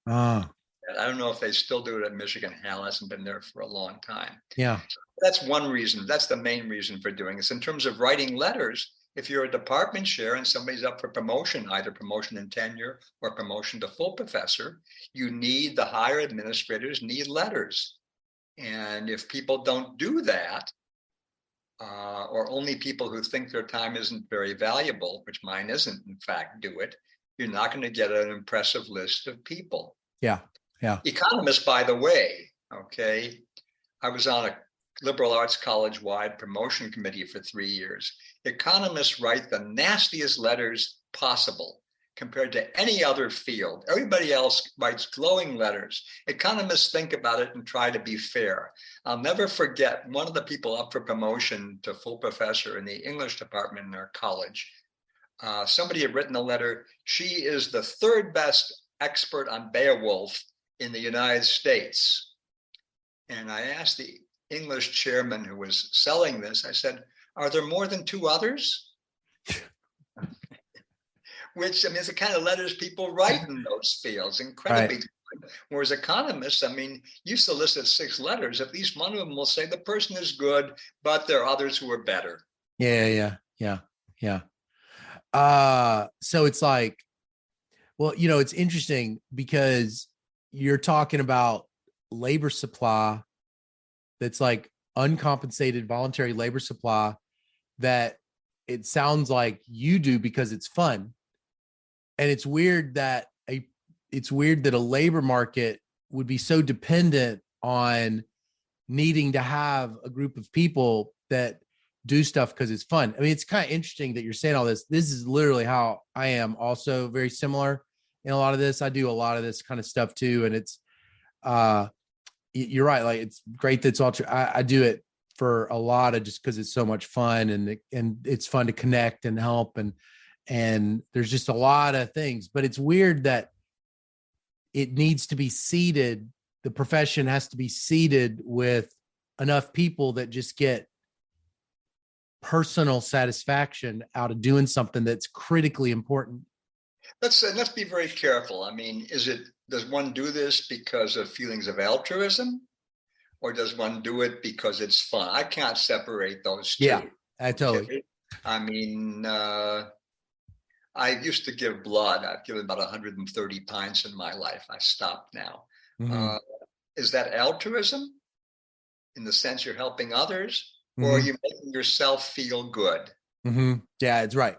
B: I don't know if they still do it at Michigan. Hal hasn't been there for a long time. Yeah. So that's one reason. That's the main reason for doing this. In terms of writing letters, if you're a department chair and somebody's up for promotion, either promotion and tenure or promotion to full professor, the higher administrators need letters. And if people don't do that, or only people who think their time isn't very valuable, which mine isn't, in fact, do it, you're not going to get an impressive list of people. Yeah. Yeah. Economists, by the way, I was on a liberal arts college-wide promotion committee for 3 years. Economists write the nastiest letters possible compared to any other field. Everybody else writes glowing letters. Economists think about it and try to be fair. I'll never forget one of the people up for promotion to full professor in the English department in our college. Somebody had written a letter. She is the third best expert on Beowulf in the United States. And I asked the English chairman who was selling this, I said, are there more than two others? Which, I mean, it's the kind of letters people write in those fields, incredibly. Right. Whereas economists, I mean, you solicit 6 letters, at least one of them will say the person is good, but there are others who are better.
A: Yeah. So it's like, well, you know, it's interesting because you're talking about labor supply that's like uncompensated voluntary labor supply that it sounds like you do because it's fun. And it's weird that a labor market would be so dependent on needing to have a group of people that do stuff because it's fun. I mean, it's kind of interesting that you're saying all this. This is literally how I am, also very similar in a lot of this. I do a lot of this kind of stuff too. And it's, you're right. Like, it's great that it's all true. I do it for a lot of just because it's so much fun and it's fun to connect and help. And there's just a lot of things, but it's weird that it needs to be seeded. The profession has to be seeded with enough people that just get personal satisfaction out of doing something that's critically important.
B: Let's be very careful. I mean, does one do this because of feelings of altruism, or does one do it because it's fun? I can't separate those two.
A: Yeah, I totally.
B: Okay? I mean, I used to give blood. I've given about 130 pints in my life. I stopped now. Mm-hmm. Is that altruism in the sense you're helping others, mm-hmm. or are you making yourself feel good?
A: Mm-hmm. Yeah, it's right.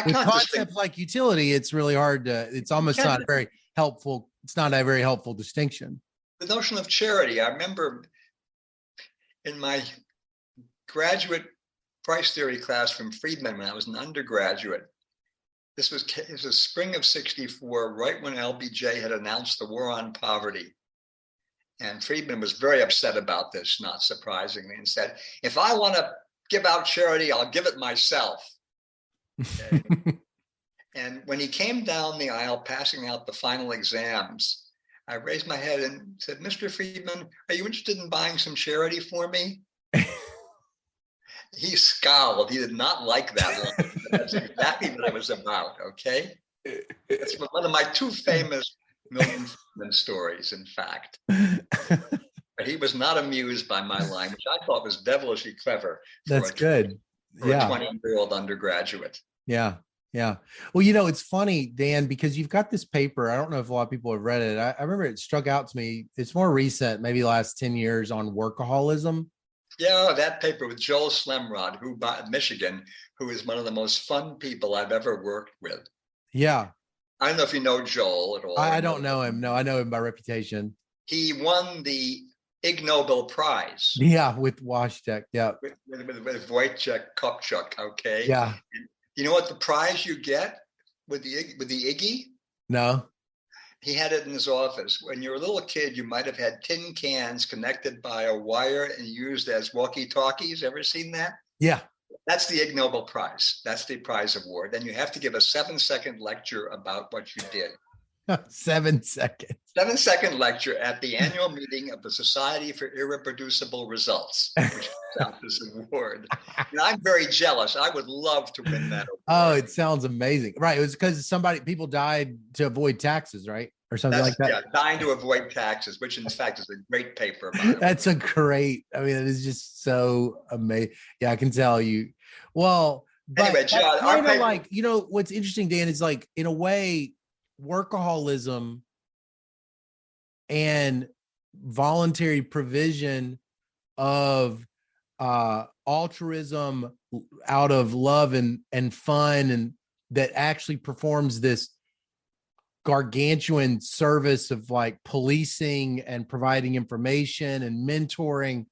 A: With concepts like utility, it's really hard to, it's almost not a very helpful, it's not a very helpful distinction.
B: The notion of charity. I remember in my graduate price theory class from Friedman when I was an undergraduate, it was spring of '64, right when LBJ had announced the war on poverty. And Friedman was very upset about this, not surprisingly, and said, if I want to give out charity, I'll give it myself. Okay. And when he came down the aisle passing out the final exams, I raised my head and said, Mr. Friedman, are you interested in buying some charity for me? He scowled. He did not like that line. That's exactly what it was about, okay? It's one of my 2 famous Milton Friedman stories, in fact. But he was not amused by my line, which I thought was devilishly clever.
A: That's good.
B: For a 20-year-old undergraduate.
A: Yeah. Well, you know, it's funny, Dan, because you've got this paper. I don't know if a lot of people have read it. I remember it struck out to me. It's more recent, maybe last 10 years, on workaholism.
B: Yeah, that paper with Joel Slemrod, who at Michigan, who is one of the most fun people I've ever worked with.
A: Yeah.
B: I don't know if you know Joel at all.
A: I don't know him. No, I know him by reputation.
B: He won the Ig Nobel Prize.
A: Yeah, with Wojciech. Yeah.
B: With Wojciech Kopchuk, okay?
A: Yeah.
B: And you know what the prize you get with the Iggy?
A: No.
B: He had it in his office. When you're a little kid, you might have had tin cans connected by a wire and used as walkie-talkies. Ever seen that?
A: Yeah.
B: That's the Ig Nobel Prize. That's the prize award. Then you have to give a 7-second lecture about what you did.
A: 7 seconds.
B: 7-second lecture at the annual meeting of the Society for Irreproducible Results, which gives out this award. And I'm very jealous. I would love to win that award.
A: Oh, it sounds amazing. Right. It was because people died to avoid taxes, right? Or something like that.
B: Yeah, dying to avoid taxes, which in fact is a great paper about it.
A: That's a great, I mean, it is just so amazing. Yeah, I can tell you. Well, but
B: anyway, John,
A: kind of like, you know, what's interesting, Dan, is like, in a way, workaholism and voluntary provision of altruism out of love and fun, and that actually performs this gargantuan service of like policing and providing information and mentoring.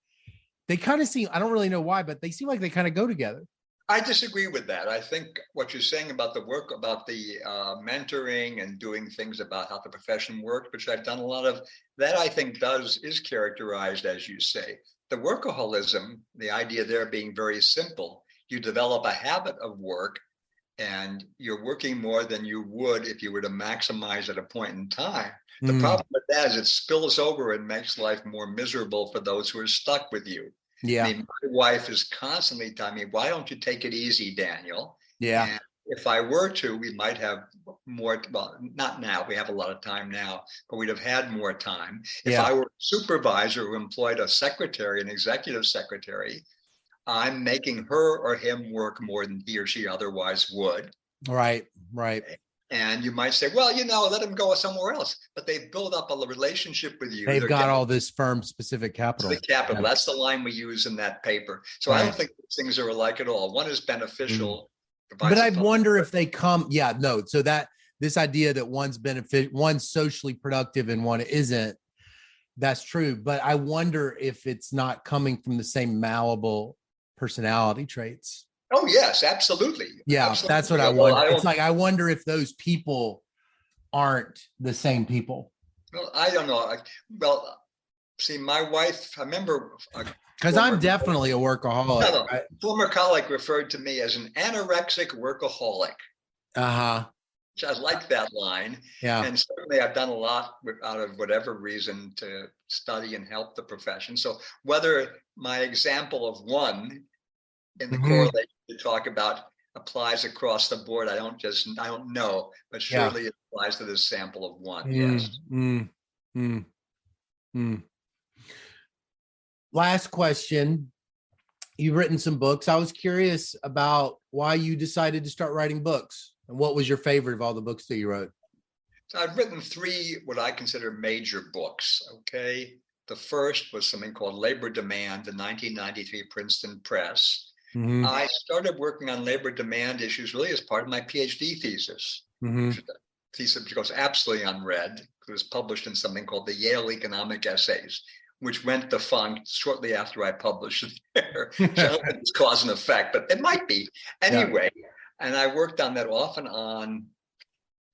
A: They kind of seem, I don't really know why, but they seem like they kind of go together.
B: I disagree with that. I think what you're saying about the work, about the mentoring and doing things about how the profession works, which I've done a lot of, that I think is characterized, as you say. The workaholism, the idea there being very simple. You develop a habit of work and you're working more than you would if you were to maximize at a point in time. The problem with that is it spills over and makes life more miserable for those who are stuck with you.
A: Yeah.
B: I mean, my wife is constantly telling me, why don't you take it easy, Daniel?
A: Yeah.
B: And if I were to, we might have more, well, not now, we have a lot of time now, but we'd have had more time. If I were a supervisor who employed a secretary, an executive secretary, I'm making her or him work more than he or she otherwise would.
A: Right.
B: And you might say, well, let them go somewhere else. But they've built up a relationship with you.
A: They've got all this firm-specific capital.
B: The capital. Yeah. That's the line we use in that paper. So I don't think these things are alike at all. One is beneficial.
A: But I wonder if they come. So that this idea that one's socially productive and one isn't, that's true. But I wonder if it's not coming from the same malleable personality traits.
B: Oh, yes, absolutely.
A: Yeah,
B: absolutely.
A: That's what I wonder. It's like, I wonder if those people aren't the same people.
B: Well, I don't know. Well, see, my wife, I remember.
A: Because I'm definitely a workaholic.
B: Former colleague referred to me as an anorexic workaholic. Which I like that line. Yeah. And certainly I've done a lot out of whatever reason to study and help the profession. So whether my example of one in the correlation you talk about applies across the board, I don't know, but surely it applies to this sample of one. Yes.
A: Last question. You've written some books. I was curious about why you decided to start writing books, and what was your favorite of all the books that you wrote?
B: So I've written 3 what I consider major books. Okay. The first was something called Labor Demand, the 1993 Princeton Press. I started working on labor demand issues really as part of my PhD thesis. Which goes absolutely unread. It was published in something called the Yale Economic Essays, which went defunct shortly after I published it there. So I don't think it's cause and effect, but it might be. Anyway, and I worked on that off and on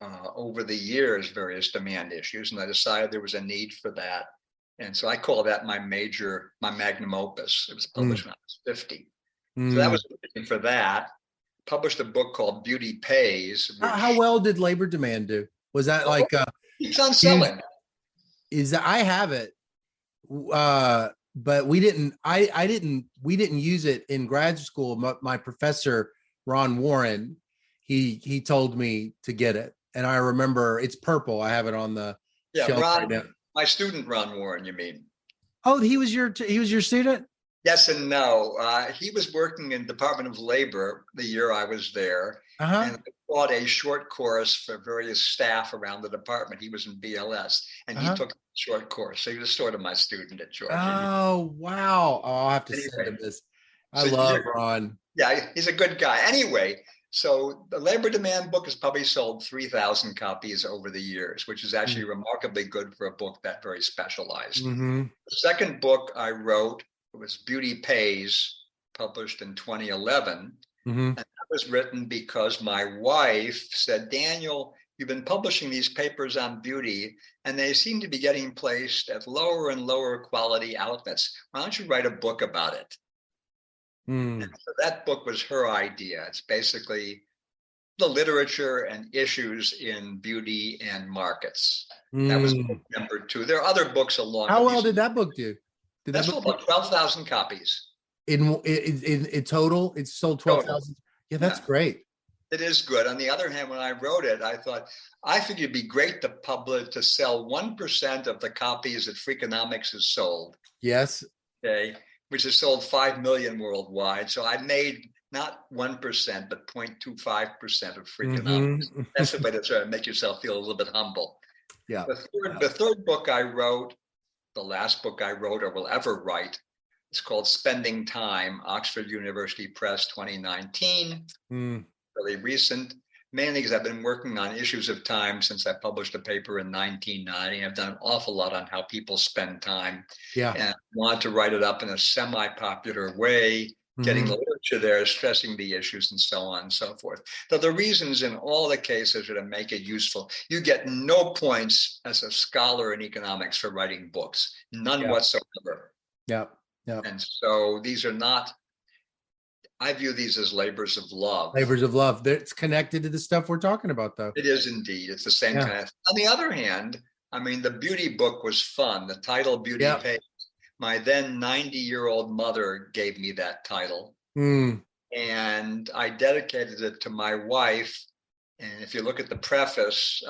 B: over the years, various demand issues, and I decided there was a need for that. And so I call that my magnum opus. It was published when I was 50. So that was for that. Published a book called Beauty Pays.
A: How well did Labor Demand do? Was that like
B: it's on selling?
A: I have it, but we didn't use it in grad school. My professor Ron Warren, he told me to get it, and I remember it's purple. I have it on the shelf right now.
B: My student Ron Warren, you mean?
A: Oh, he was your student?
B: Yes and no. He was working in Department of Labor the year I was there, and I taught a short course for various staff around the department. He was in BLS, and he took a short course. So he was sort of my student at Georgia.
A: Oh, wow. Oh, I'll have to send him this. I love Ron.
B: Yeah, he's a good guy. Anyway, so the Labor Demand book has probably sold 3,000 copies over the years, which is actually remarkably good for a book that very specialized. The second book I wrote was Beauty Pays, published in 2011. And that was written because my wife said, Daniel, you've been publishing these papers on beauty, and they seem to be getting placed at lower and lower quality outlets. Why don't you write a book about it? And so that book was her idea. It's basically the literature and issues in beauty and markets. That was book number 2. There are other books along.
A: How well did that book do?
B: That's sold about 12,000 copies.
A: In total, it's sold 12,000. Yeah, that's great.
B: It is good. On the other hand, when I wrote it, I figured it'd be great to sell 1% of the copies that Freakonomics has sold.
A: Yes.
B: Okay, which has sold 5 million worldwide. So I made not 1%, but 0.25% of Freakonomics. That's the way to try to make yourself feel a little bit humble.
A: Yeah.
B: The third book I wrote, the last book I wrote or will ever write, it's called Spending Time, Oxford University Press, 2019. Really recent, mainly because I've been working on issues of time since I published a paper in 1990. I've done an awful lot on how people spend time.
A: Yeah.
B: And I wanted to write it up in a semi-popular way getting
A: Mm-hmm.
B: the literature there, stressing the issues, and so on and so forth. Though the reasons in all the cases are to make it useful. You get no points as a scholar in economics for writing books, none
A: Yep.
B: whatsoever.
A: Yep. Yep.
B: And so these are not, I view these as labors of love.
A: Labors of love. That's connected to the stuff we're talking about, though.
B: It is indeed. It's the same
A: Yeah.
B: kind of. On the other hand, I mean, the beauty book was fun. The title Beauty
A: Yep.
B: Pays. My then 90-year-old mother gave me that title.
A: Mm.
B: And I dedicated it to my wife. And if you look at the preface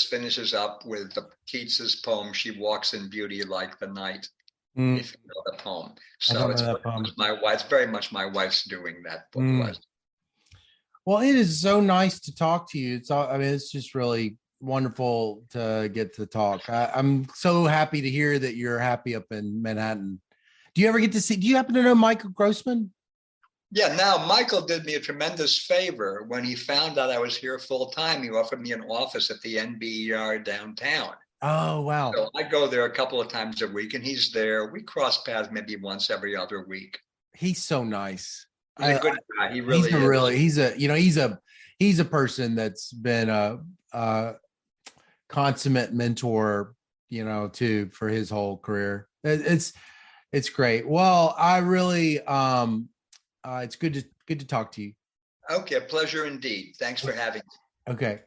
B: finishes up with Keats's poem, "She walks in beauty like the night,"
A: Mm.
B: if you know the poem.
A: I
B: So
A: don't
B: it's
A: know that poem.
B: very much my wife's doing, that book was.
A: Well, it is so nice to talk to you. It's just really wonderful to get to talk. I'm so happy to hear that you're happy up in Manhattan. Do you happen to know Michael Grossman?
B: Yeah, now Michael did me a tremendous favor when he found out I was here full time. He offered me an office at the NBER downtown.
A: Oh, wow.
B: So I go there a couple of times a week and he's there. We cross paths maybe once every other week.
A: He's so nice.
B: He's a good guy. He really is.
A: He's a person that's been a consummate mentor, for his whole career. It's great. Well, I really it's good to talk to you.
B: Okay, pleasure indeed. Thanks for having me.
A: Okay.